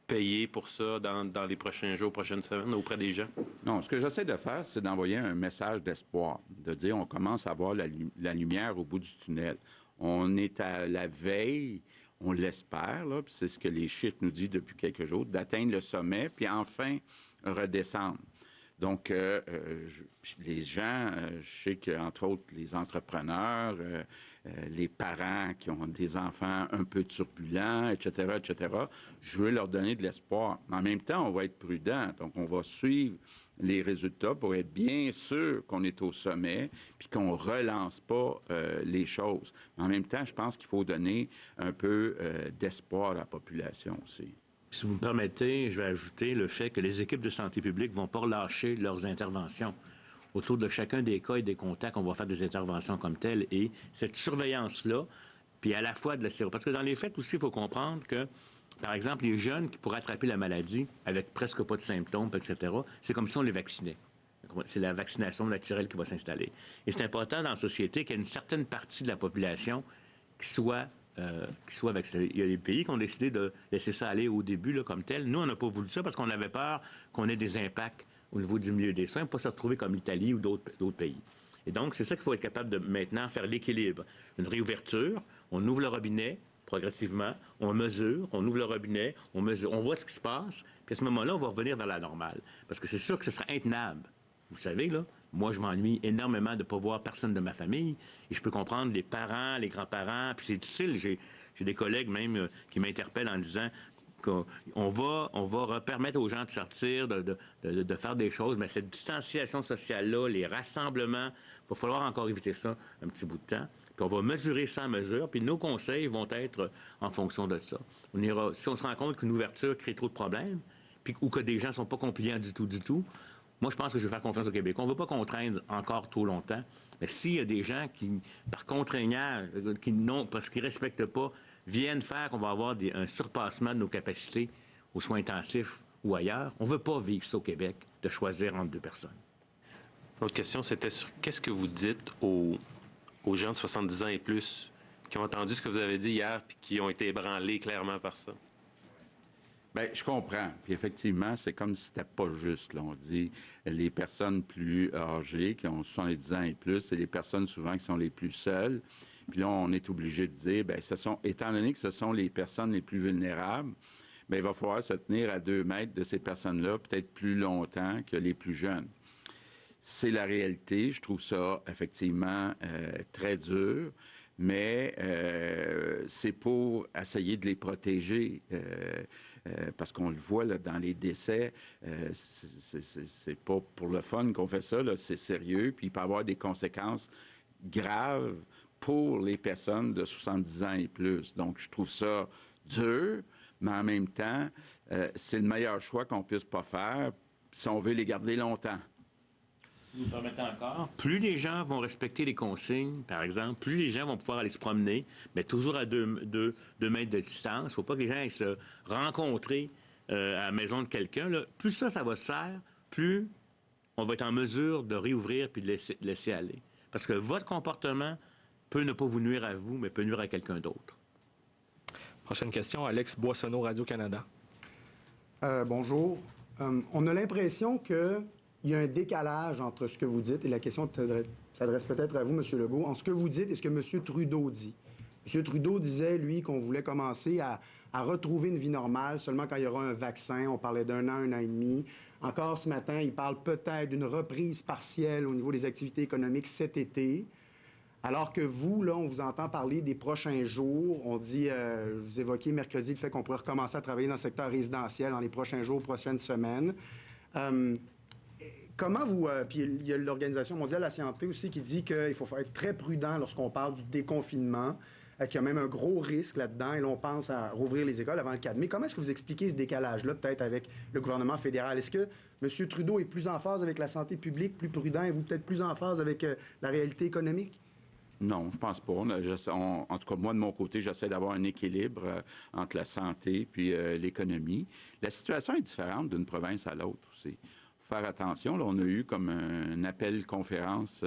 payer pour ça dans les prochains jours, prochaines semaines auprès des gens? Non, ce que j'essaie de faire, c'est d'envoyer un message d'espoir, de dire on commence à voir la lumière au bout du tunnel. On est à la veille, on l'espère, là, puis c'est ce que les chiffres nous disent depuis quelques jours, d'atteindre le sommet, puis enfin redescendre. Donc, les gens, je sais qu'entre autres, les entrepreneurs, les parents qui ont des enfants un peu turbulents, etc., je veux leur donner de l'espoir. Mais en même temps, on va être prudent. Donc, on va suivre les résultats pour être bien sûr qu'on est au sommet puis qu'on ne relance pas les choses. Mais en même temps, je pense qu'il faut donner un peu d'espoir à la population aussi. Si vous me permettez, je vais ajouter le fait que les équipes de santé publique ne vont pas relâcher leurs interventions. Autour de chacun des cas et des contacts, on va faire des interventions comme telles. Et cette surveillance-là, puis à la fois de la séro... Parce que dans les faits aussi, il faut comprendre que, par exemple, les jeunes qui pourraient attraper la maladie avec presque pas de symptômes, etc., c'est comme si on les vaccinait. c'est la vaccination naturelle qui va s'installer. Et c'est important dans la société qu'il y ait une certaine partie de la population qui soit vaccinée. Il y a des pays qui ont décidé de laisser ça aller au début là, comme tel. Nous, on n'a pas voulu ça parce qu'on avait peur qu'on ait des impacts au niveau du milieu des soins, pas se retrouver comme l'Italie ou d'autres pays. Et donc, c'est ça qu'il faut être capable de maintenant faire l'équilibre. Une réouverture, on ouvre le robinet progressivement, on mesure, on ouvre le robinet, on mesure, on voit ce qui se passe, puis à ce moment-là, on va revenir vers la normale. Parce que c'est sûr que ce sera intenable. Vous savez, là, moi, je m'ennuie énormément de ne pas voir personne de ma famille, et je peux comprendre les parents, les grands-parents, puis c'est difficile. J'ai des collègues même qui m'interpellent en disant qu'on va permettre aux gens de sortir, de faire des choses, mais cette distanciation sociale-là, les rassemblements, il va falloir encore éviter ça un petit bout de temps. Puis on va mesurer ça en mesure, puis nos conseils vont être en fonction de ça. Si on se rend compte qu'une ouverture crée trop de problèmes, ou que des gens ne sont pas compliants du tout, moi, je pense que je vais faire confiance au Québec. On ne va pas contraindre encore trop longtemps, mais s'il y a des gens qui, par contraignage, parce qu'ils ne respectent pas, viennent faire qu'on va avoir un surpassement de nos capacités aux soins intensifs ou ailleurs, on ne veut pas vivre ça au Québec, de choisir entre deux personnes. L'autre question, c'était sur qu'est-ce que vous dites aux gens de 70 ans et plus qui ont entendu ce que vous avez dit hier puis qui ont été ébranlés clairement par ça? Bien, je comprends. Puis effectivement, c'est comme si c'était pas juste. Là. On dit les personnes plus âgées, qui ont 70 ans et plus, c'est les personnes souvent qui sont les plus seules. Puis là, on est obligé de dire, bien, étant donné que ce sont les personnes les plus vulnérables, bien, il va falloir se tenir à 2 mètres de ces personnes-là, peut-être plus longtemps que les plus jeunes. C'est la réalité. Je trouve ça, effectivement, très dur. Mais c'est pour essayer de les protéger. Parce qu'on le voit là, dans les décès, c'est pas pour le fun qu'on fait ça, là, c'est sérieux, puis il peut y avoir des conséquences graves pour les personnes de 70 ans et plus. Donc, je trouve ça dur, mais en même temps, c'est le meilleur choix qu'on puisse pas faire si on veut les garder longtemps. Vous me permettez encore? Plus les gens vont respecter les consignes, par exemple, plus les gens vont pouvoir aller se promener, mais toujours à 2 mètres de distance. Il ne faut pas que les gens aillent se rencontrer à la maison de quelqu'un. Là. Plus ça va se faire, plus on va être en mesure de réouvrir puis de laisser aller. Parce que votre comportement peut ne pas vous nuire à vous, mais peut nuire à quelqu'un d'autre. Prochaine question, Alex Boissonneau, Radio-Canada. Bonjour. On a l'impression qu'il y a un décalage entre ce que vous dites, et la question s'adresse peut-être à vous, M. Legault, entre ce que vous dites et ce que M. Trudeau dit. M. Trudeau disait, lui, qu'on voulait commencer à retrouver une vie normale seulement quand il y aura un vaccin. On parlait d'1 an, 1 an et demi. Encore ce matin, il parle peut-être d'une reprise partielle au niveau des activités économiques cet été. Alors que vous, là, on vous entend parler des prochains jours. On dit, vous évoquiez mercredi le fait qu'on pourrait recommencer à travailler dans le secteur résidentiel dans les prochains jours, prochaines semaines. Comment vous... puis il y a l'Organisation mondiale de la santé aussi qui dit qu'il faut être très prudent lorsqu'on parle du déconfinement, qu'il y a même un gros risque là-dedans, et là, on pense à rouvrir les écoles avant le 4 mai. Comment est-ce que vous expliquez ce décalage-là, peut-être avec le gouvernement fédéral? Est-ce que M. Trudeau est plus en phase avec la santé publique, plus prudent, et vous peut-être plus en phase avec la réalité économique? Non, je pense pas. En tout cas, moi, de mon côté, j'essaie d'avoir un équilibre entre la santé puis l'économie. La situation est différente d'une province à l'autre aussi. Faut faire attention. Là, on a eu comme un appel conférence,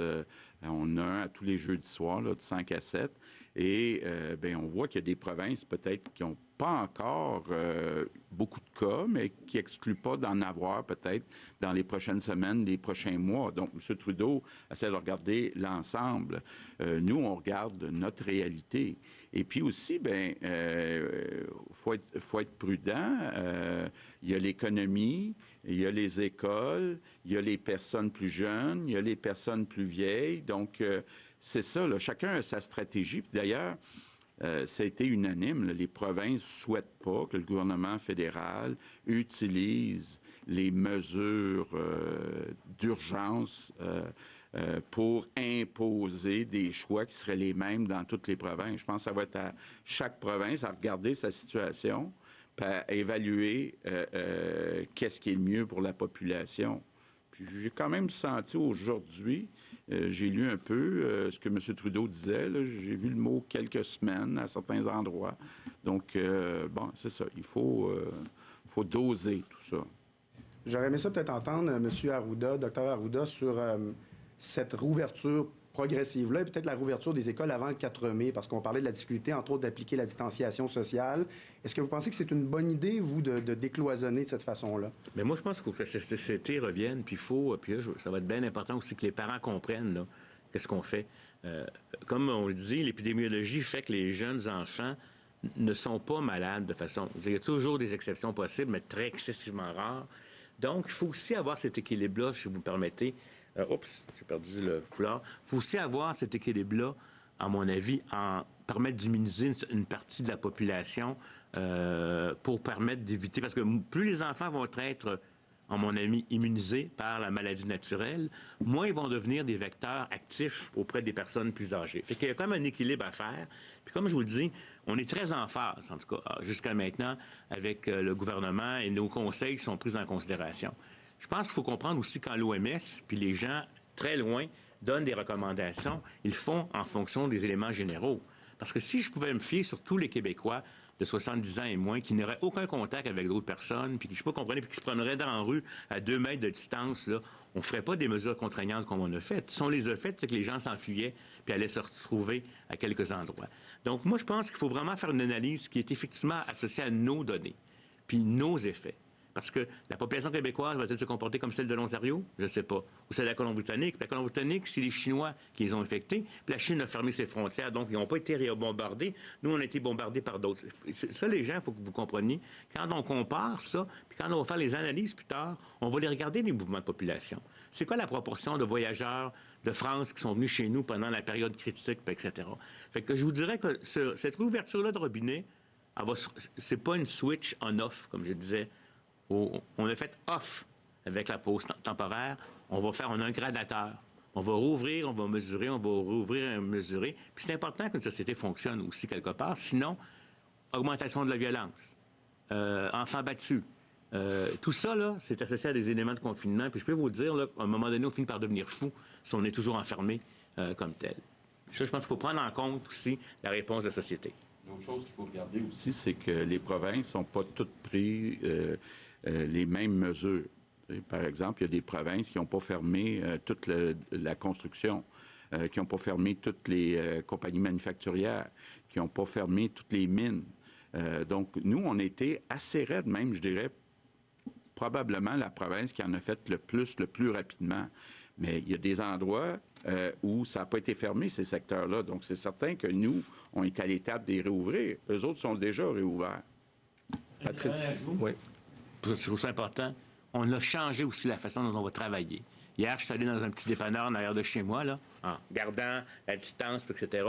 on a un à tous les jeudis soirs, là, de 5 à 7. Et bien, on voit qu'il y a des provinces peut-être qui n'ont pas encore beaucoup de cas, mais qui n'excluent pas d'en avoir peut-être dans les prochaines semaines, les prochains mois. Donc, M. Trudeau essaie de regarder l'ensemble. Nous, on regarde notre réalité. Et puis aussi, bien, faut être prudent. Il y a l'économie, il y a les écoles, il y a les personnes plus jeunes, il y a les personnes plus vieilles. Donc, c'est ça, là, chacun a sa stratégie. Puis d'ailleurs, ça a été unanime. Là, les provinces ne souhaitent pas que le gouvernement fédéral utilise les mesures d'urgence pour imposer des choix qui seraient les mêmes dans toutes les provinces. Je pense que ça va être à chaque province à regarder sa situation, puis à évaluer qu'est-ce qui est le mieux pour la population. Puis j'ai quand même senti aujourd'hui, j'ai lu un peu ce que M. Trudeau disait. Là, j'ai vu le mot quelques semaines à certains endroits. Donc, bon, c'est ça. Il faut doser tout ça. J'aurais aimé ça peut-être entendre M. Arruda, Dr Arruda, sur cette rouverture progressive-là et peut-être la rouverture des écoles avant le 4 mai, parce qu'on parlait de la difficulté, entre autres, d'appliquer la distanciation sociale. Est-ce que vous pensez que c'est une bonne idée, vous, de décloisonner de cette façon-là? Mais moi, je pense qu'il faut que la société revienne, puis ça va être bien important aussi que les parents comprennent là, qu'est-ce qu'on fait. Comme on le dit, l'épidémiologie fait que les jeunes enfants ne sont pas malades de façon... Il y a toujours des exceptions possibles, mais très excessivement rares. Donc, il faut aussi avoir cet équilibre-là, si vous me permettez. Oups, j'ai perdu le foulard. Il faut aussi avoir cet équilibre-là, à mon avis, en permettre d'immuniser une partie de la population pour permettre d'éviter... Parce que plus les enfants vont être, à mon avis, immunisés par la maladie naturelle, moins ils vont devenir des vecteurs actifs auprès des personnes plus âgées. Fait qu'il y a quand même un équilibre à faire. Puis comme je vous le dis, on est très en phase, en tout cas, jusqu'à maintenant, avec le gouvernement et nos conseils sont pris en considération. Je pense qu'il faut comprendre aussi quand l'OMS, puis les gens très loin, donnent des recommandations, ils font en fonction des éléments généraux. Parce que si je pouvais me fier sur tous les Québécois de 70 ans et moins qui n'auraient aucun contact avec d'autres personnes, puis qui, je sais pas, comprenez, puis qui se promèneraient dans la rue à 2 mètres de distance, là, on ne ferait pas des mesures contraignantes comme on a fait. Si on les a faites, c'est que les gens s'enfuyaient puis allaient se retrouver à quelques endroits. Donc, moi, je pense qu'il faut vraiment faire une analyse qui est effectivement associée à nos données, puis nos effets. Parce que la population québécoise va-t-elle se comporter comme celle de l'Ontario? Je ne sais pas. Ou celle de la Colombie-Britannique. La Colombie-Britannique, c'est les Chinois qui les ont infectés. Puis la Chine a fermé ses frontières, donc ils n'ont pas été bombardés. Nous, on a été bombardés par d'autres. Ça, les gens, il faut que vous compreniez. Quand on compare ça, puis quand on va faire les analyses plus tard, on va les regarder, les mouvements de population. C'est quoi la proportion de voyageurs de France qui sont venus chez nous pendant la période critique, etc. Fait que je vous dirais que cette ouverture-là de robinet, c'est pas une switch on-off, comme je disais. On a fait off avec la pause temporaire. On a un gradateur. On va rouvrir, on va mesurer, on va rouvrir et mesurer. Puis c'est important qu'une société fonctionne aussi quelque part. Sinon, augmentation de la violence, enfants battus. Tout ça, là, c'est associé à des éléments de confinement. Puis je peux vous dire, là, à un moment donné, on finit par devenir fou si on est toujours enfermé comme tel. Ça, je pense qu'il faut prendre en compte aussi la réponse de la société. L'autre chose qu'il faut regarder aussi, c'est que les provinces n'ont pas toutes pris les mêmes mesures. Par exemple, il y a des provinces qui n'ont pas fermé toute la construction, qui n'ont pas fermé toutes les compagnies manufacturières, qui n'ont pas fermé toutes les mines. Donc, nous, on a été assez raides, même, je dirais, probablement la province qui en a fait le plus rapidement. Mais il y a des endroits où ça n'a pas été fermé, ces secteurs-là. Donc, c'est certain que nous, on est à l'étape de les réouvrir. Eux autres sont déjà réouverts. Patrice, oui. Je trouve ça important. On a changé aussi la façon dont on va travailler. Hier, je suis allé dans un petit dépanneur en arrière de chez moi, là, en gardant la distance, etc.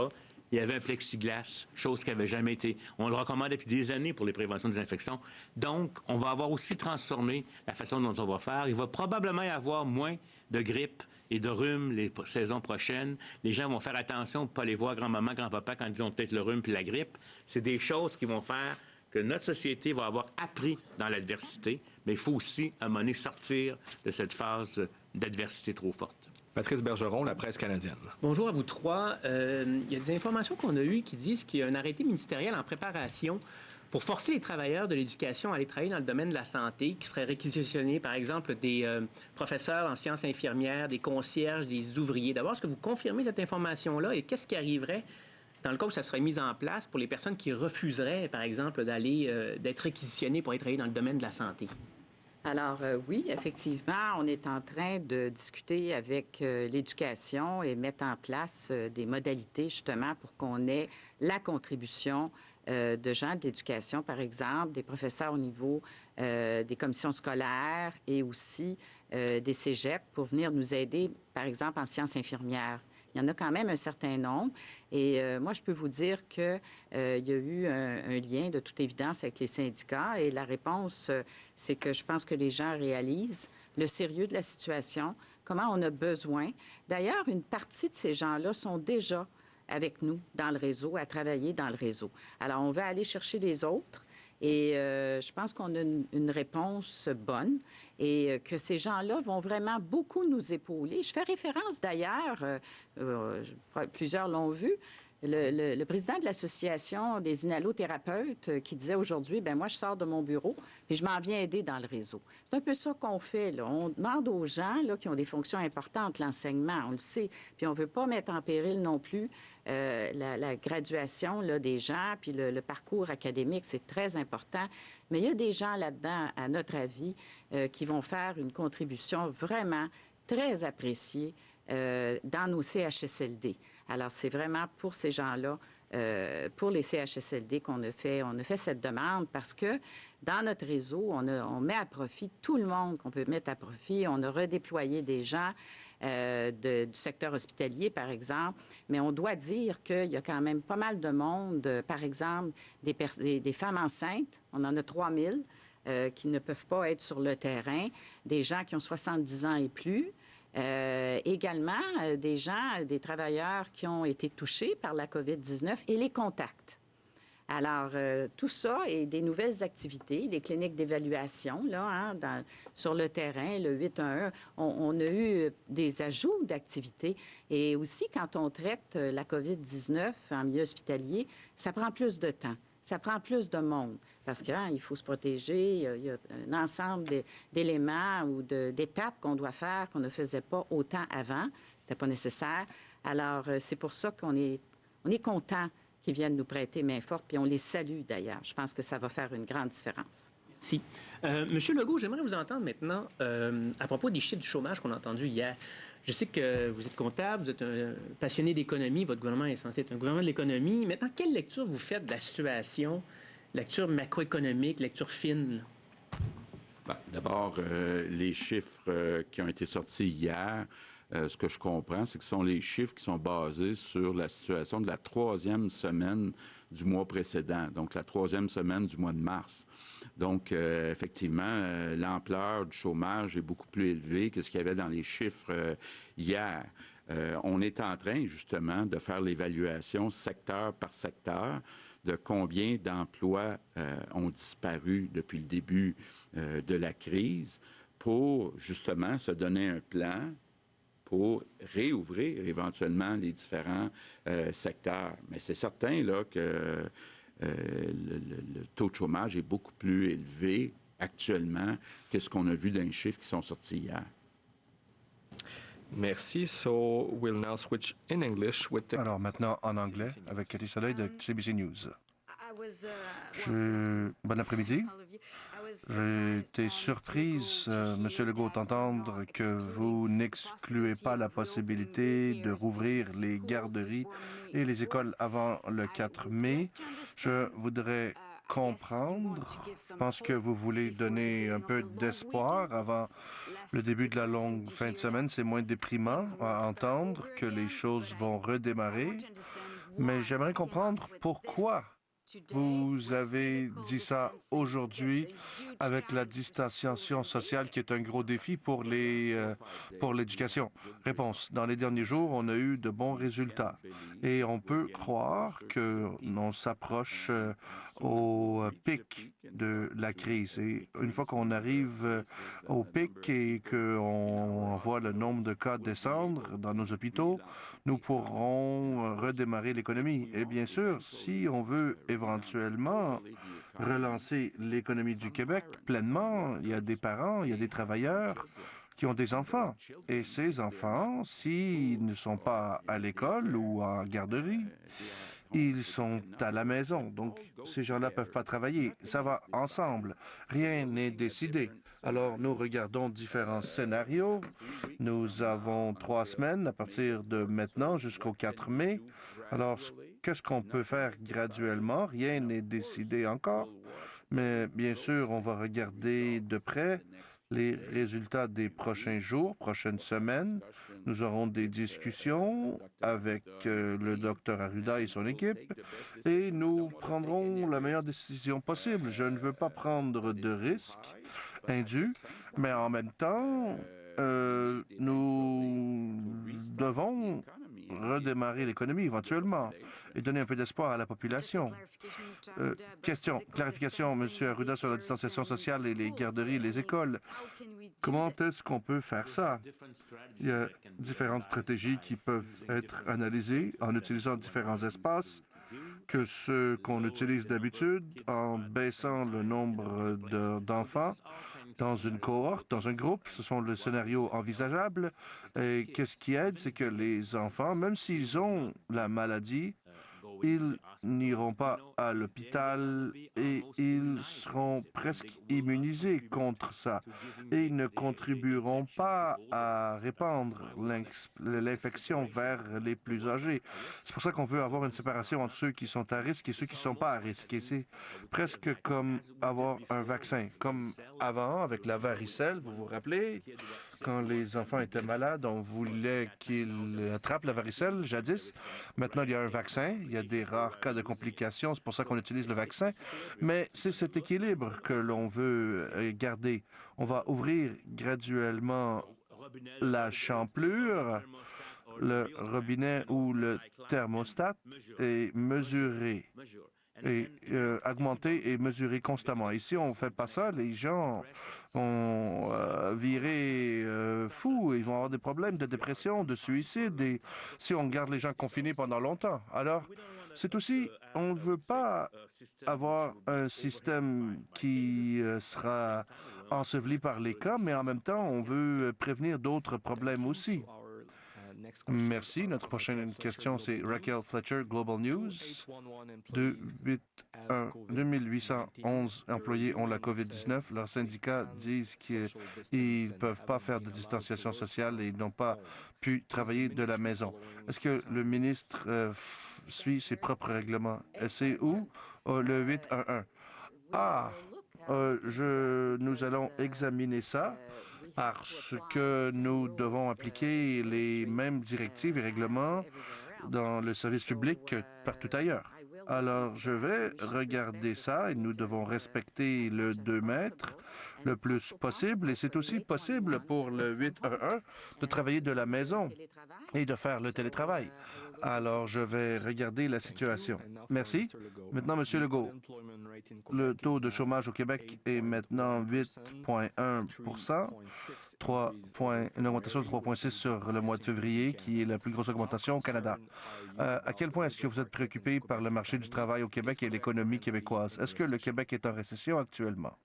Il y avait un plexiglas, chose qui n'avait jamais été... On le recommande depuis des années pour les préventions des infections. Donc, on va avoir aussi transformé la façon dont on va faire. Il va probablement y avoir moins de grippe et de rhume les saisons prochaines. Les gens vont faire attention de ne pas aller voir grand-maman, grand-papa quand ils ont peut-être le rhume puis la grippe. C'est des choses qui vont faire que notre société va avoir appris dans l'adversité, mais il faut aussi, à un moment donné, sortir de cette phase d'adversité trop forte. Patrice Bergeron, La Presse canadienne. Bonjour à vous trois. Il y a des informations qu'on a eues qui disent qu'il y a un arrêté ministériel en préparation pour forcer les travailleurs de l'éducation à aller travailler dans le domaine de la santé, qui seraient réquisitionnés, par exemple, des professeurs en sciences infirmières, des concierges, des ouvriers. D'abord, est-ce que vous confirmez cette information-là et qu'est-ce qui arriverait dans le cas où ça serait mis en place pour les personnes qui refuseraient, par exemple, d'être réquisitionnées pour aller travailler dans le domaine de la santé? Alors, oui, effectivement, on est en train de discuter avec l'éducation et mettre en place des modalités, justement, pour qu'on ait la contribution de gens d'éducation, par exemple, des professeurs au niveau des commissions scolaires et aussi des cégeps pour venir nous aider, par exemple, en sciences infirmières. Il y en a quand même un certain nombre. Et moi, je peux vous dire qu'il y a eu un lien, de toute évidence, avec les syndicats. Et la réponse, c'est que je pense que les gens réalisent le sérieux de la situation, comment on a besoin. D'ailleurs, une partie de ces gens-là sont déjà avec nous dans le réseau, à travailler dans le réseau. Alors, on va aller chercher les autres. Et je pense qu'on a une réponse bonne et que ces gens-là vont vraiment beaucoup nous épauler. Je fais référence d'ailleurs, plusieurs l'ont vu, le président de l'Association des inhalothérapeutes qui disait aujourd'hui, ben moi, je sors de mon bureau et je m'en viens aider dans le réseau. C'est un peu ça qu'on fait, là. On demande aux gens là, qui ont des fonctions importantes, l'enseignement, on le sait, puis on ne veut pas mettre en péril non plus la graduation là, des gens, puis le parcours académique, c'est très important. Mais il y a des gens là-dedans, à notre avis, qui vont faire une contribution vraiment très appréciée dans nos CHSLD. Alors, c'est vraiment pour ces gens-là, pour les CHSLD qu'on a fait cette demande parce que dans notre réseau, on met à profit tout le monde qu'on peut mettre à profit. On a redéployé des gens du secteur hospitalier, par exemple, mais on doit dire qu'il y a quand même pas mal de monde, par exemple, des femmes enceintes, on en a 3000 qui ne peuvent pas être sur le terrain, des gens qui ont 70 ans et plus, également des gens, des travailleurs qui ont été touchés par la COVID-19 et les contacts. Alors, tout ça et des nouvelles activités, les cliniques d'évaluation, là, hein, sur le terrain, le 811, on a eu des ajouts d'activités. Et aussi, quand on traite la COVID-19 en milieu hospitalier, ça prend plus de temps, ça prend plus de monde. Parce qu'il faut se protéger, il y a un ensemble d'éléments ou d'étapes qu'on doit faire qu'on ne faisait pas autant avant. C'était pas nécessaire. Alors, c'est pour ça qu'on est content qui viennent nous prêter main forte, puis on les salue d'ailleurs. Je pense que ça va faire une grande différence. Merci. Monsieur Legault, j'aimerais vous entendre maintenant à propos des chiffres du chômage qu'on a entendus hier. Je sais que vous êtes comptable, vous êtes un passionné d'économie, votre gouvernement est censé être un gouvernement de l'économie. Maintenant, quelle lecture vous faites de la situation, lecture macroéconomique, lecture fine? D'abord, les chiffres qui ont été sortis hier, ce que je comprends, c'est que ce sont les chiffres qui sont basés sur la situation de la 3e semaine du mois précédent, donc la 3e semaine du mois de mars. Donc, effectivement, l'ampleur du chômage est beaucoup plus élevée que ce qu'il y avait dans les chiffres hier. On est en train, justement, de faire l'évaluation secteur par secteur de combien d'emplois ont disparu depuis le début de la crise pour, justement, se donner un plan pour réouvrir éventuellement les différents secteurs. Mais c'est certain là, que le taux de chômage est beaucoup plus élevé actuellement que ce qu'on a vu dans les chiffres qui sont sortis hier. Merci. So we'll now switch in English with the... Alors maintenant en anglais avec Cathy Soleil de CBC News. Bon après-midi. J'ai été surprise, Monsieur Legault, d'entendre que vous n'excluez pas la possibilité de rouvrir les garderies et les écoles avant le 4 mai. Je voudrais comprendre. Je pense que vous voulez donner un peu d'espoir avant le début de la longue fin de semaine. C'est moins déprimant à entendre que les choses vont redémarrer. Mais j'aimerais comprendre pourquoi vous avez dit ça aujourd'hui avec la distanciation sociale qui est un gros défi pour l'éducation. Réponse. Dans les derniers jours, on a eu de bons résultats et on peut croire qu'on s'approche au pic de la crise. Et une fois qu'on arrive au pic et qu'on voit le nombre de cas descendre dans nos hôpitaux, nous pourrons redémarrer l'économie. Et bien sûr, si on veut éventuellement relancer l'économie du Québec pleinement, il y a des parents, il y a des travailleurs qui ont des enfants. Et ces enfants, s'ils ne sont pas à l'école ou en garderie, ils sont à la maison. Donc, ces gens-là ne peuvent pas travailler. Ça va ensemble. Rien n'est décidé. Alors, nous regardons différents scénarios. Nous avons 3 semaines à partir de maintenant jusqu'au 4 mai. Alors, qu'est-ce qu'on peut faire graduellement? Rien n'est décidé encore. Mais bien sûr, on va regarder de près les résultats des prochains jours, prochaines semaines. Nous aurons des discussions avec le Dr Arruda et son équipe et nous prendrons la meilleure décision possible. Je ne veux pas prendre de risques indus, mais en même temps, nous devons redémarrer l'économie éventuellement et donner un peu d'espoir à la population. Clarification, M. Arruda, sur la distanciation sociale et les garderies et les écoles. Comment est-ce qu'on peut faire ça? Il y a différentes stratégies qui peuvent être analysées en utilisant différents espaces que ceux qu'on utilise d'habitude, en baissant le nombre d'enfants dans une cohorte, dans un groupe. Ce sont les scénarios envisageables. Et qu'est-ce qui aide, c'est que les enfants, même s'ils ont la maladie, ils n'iront pas à l'hôpital et ils seront presque immunisés contre ça. Et ils ne contribueront pas à répandre l'infection vers les plus âgés. C'est pour ça qu'on veut avoir une séparation entre ceux qui sont à risque et ceux qui ne sont pas à risque. Et c'est presque comme avoir un vaccin. Comme avant, avec la varicelle, vous vous rappelez, quand les enfants étaient malades, on voulait qu'ils attrapent la varicelle jadis. Maintenant, il y a un vaccin. Il y a des rares cas de complications. C'est pour ça qu'on utilise le vaccin. Mais c'est cet équilibre que l'on veut garder. On va ouvrir graduellement la champlure, le robinet ou le thermostat et mesurer et augmenter et mesurer constamment. Et si on ne fait pas ça, les gens vont virer fous. Ils vont avoir des problèmes de dépression, de suicide. Et si on garde les gens confinés pendant longtemps. Alors, c'est aussi, on ne veut pas avoir un système qui sera enseveli par les cas, mais en même temps, on veut prévenir d'autres problèmes aussi. Merci. Notre prochaine question, c'est Raquel Fletcher, Global News. 2811 employés ont la COVID-19. Leurs syndicats disent qu'ils ne peuvent pas faire de distanciation sociale et ils n'ont pas pu travailler de la maison. Est-ce que le ministre suit ses propres règlements? C'est où? Le 811. Nous allons examiner ça parce que nous devons appliquer les mêmes directives et règlements dans le service public que partout ailleurs. Alors, je vais regarder ça et nous devons respecter le 2 mètres le plus possible. Et c'est aussi possible pour le 811 de travailler de la maison et de faire le télétravail. Alors, je vais regarder la situation. Merci. Maintenant, M. Legault, le taux de chômage au Québec est maintenant 8,1 une augmentation de 3,6 sur le mois de février, qui est la plus grosse augmentation au Canada. À quel point est-ce que vous êtes préoccupé par le marché du travail au Québec et l'économie québécoise? Est-ce que le Québec est en récession actuellement?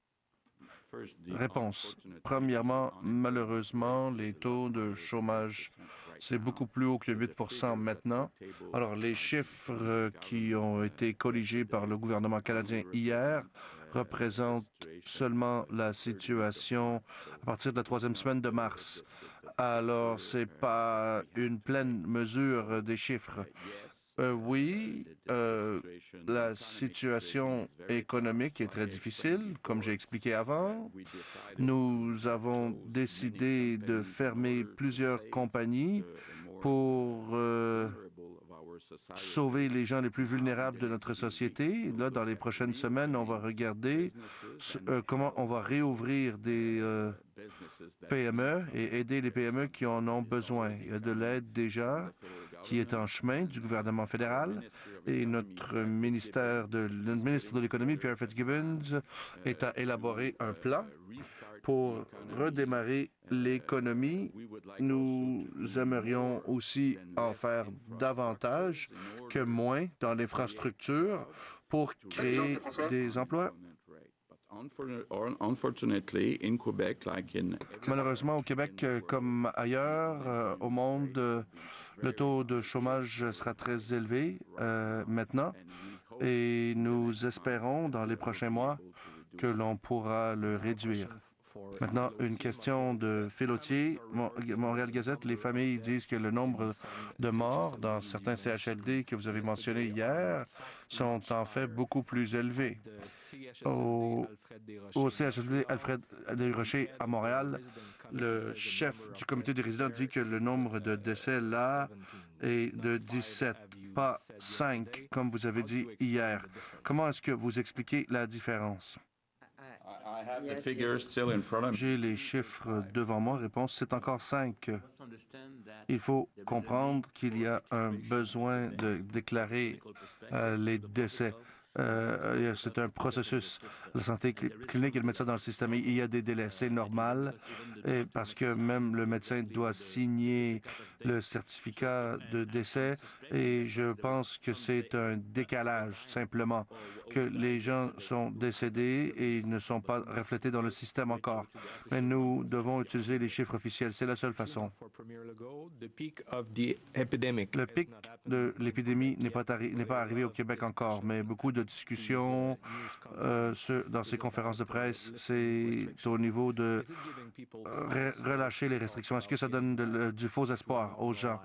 Réponse. Premièrement, malheureusement, les taux de chômage, c'est beaucoup plus haut que 8 maintenant. Alors, les chiffres qui ont été corrigés par le gouvernement canadien hier représentent seulement la situation à partir de la 3e semaine de mars. Alors, ce n'est pas une pleine mesure des chiffres. Oui, la situation économique est très difficile, comme j'ai expliqué avant. Nous avons décidé de fermer plusieurs compagnies pour sauver les gens les plus vulnérables de notre société. Là, dans les prochaines semaines, on va regarder comment on va réouvrir des PME et aider les PME qui en ont besoin. Il y a de l'aide déjà qui est en chemin du gouvernement fédéral et notre ministre de l'Économie, Pierre Fitzgibbons, est à élaborer un plan pour redémarrer l'économie. Nous aimerions aussi en faire davantage que moins dans l'infrastructure pour créer des emplois. Malheureusement, au Québec, comme ailleurs au monde, le taux de chômage sera très élevé maintenant et nous espérons dans les prochains mois que l'on pourra le réduire. Maintenant, une question de Philotier. Montréal Gazette, les familles disent que le nombre de morts dans certains CHLD que vous avez mentionnés hier sont en fait beaucoup plus élevés. Au CHLD Alfred Desrochers à Montréal, le chef du comité des résidents dit que le nombre de décès là est de 17, pas 5, comme vous avez dit hier. Comment est-ce que vous expliquez la différence? J'ai les chiffres devant moi. Réponse, c'est encore 5. Il faut comprendre qu'il y a un besoin de déclarer les décès. C'est un processus. La santé clinique, ils mettent ça dans le système. Il y a des délais. C'est normal parce que même le médecin doit signer le certificat de décès et je pense que c'est un décalage simplement que les gens sont décédés et ils ne sont pas reflétés dans le système encore. Mais nous devons utiliser les chiffres officiels. C'est la seule façon. Le pic de l'épidémie n'est pas arrivé au Québec encore, mais beaucoup de discussions dans ces conférences de presse, c'est au niveau de relâcher les restrictions. Est-ce que ça donne du faux espoir aux gens?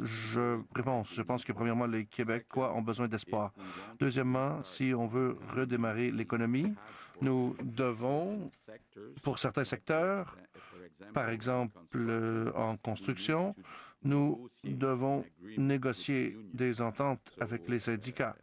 Je pense que premièrement, les Québécois ont besoin d'espoir. Deuxièmement, si on veut redémarrer l'économie, nous devons, pour certains secteurs, par exemple en construction, nous devons négocier des ententes avec les syndicats.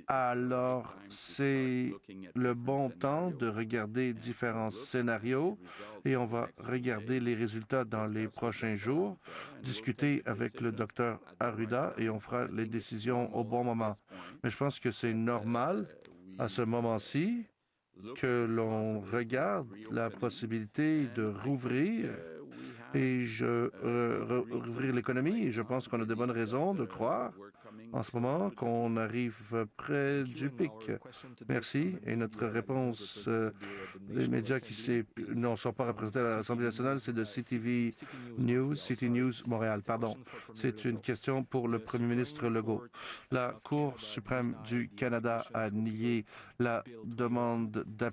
Alors, c'est le bon temps de regarder différents scénarios et on va regarder les résultats dans les prochains jours, discuter avec le docteur Arruda et on fera les décisions au bon moment. Mais je pense que c'est normal à ce moment-ci que l'on regarde la possibilité de rouvrir et rouvrir l'économie. Et je pense qu'on a de bonnes raisons de croire en ce moment qu'on arrive près du pic. Merci. Et notre réponse, les médias qui ne sont pas représentés à l'Assemblée nationale, c'est de CTV News, City News Montréal. Pardon. C'est une question pour le premier ministre Legault. La Cour suprême du Canada a nié la demande de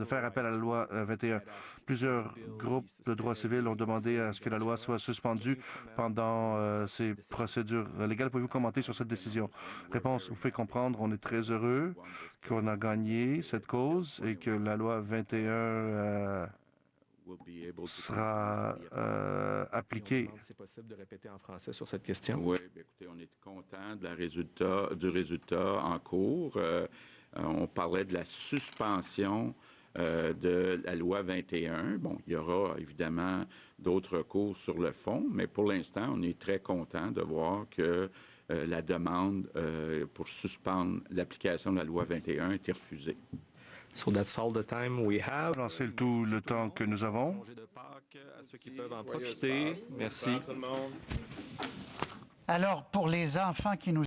faire appel à la loi 21. Plusieurs groupes de droit civil ont demandé à ce que la loi soit suspendue pendant ces procédures légales. Pouvez-vous commenter sur cette décision? Réponse, vous pouvez comprendre, on est très heureux qu'on a gagné cette cause et que la loi 21 sera appliquée. C'est possible de répéter en français sur cette question? Oui, écoutez, on est content du résultat en cours. On parlait de la suspension de la loi 21. Bon, il y aura évidemment d'autres recours sur le fond, mais pour l'instant, on est très content de voir que la demande pour suspendre l'application de la loi 21 a été refusée. So that's all the time we have. Alors, c'est tout le temps que nous avons. Congé de Pâques à ceux qui peuvent en profiter. Merci. Alors, pour les enfants qui nous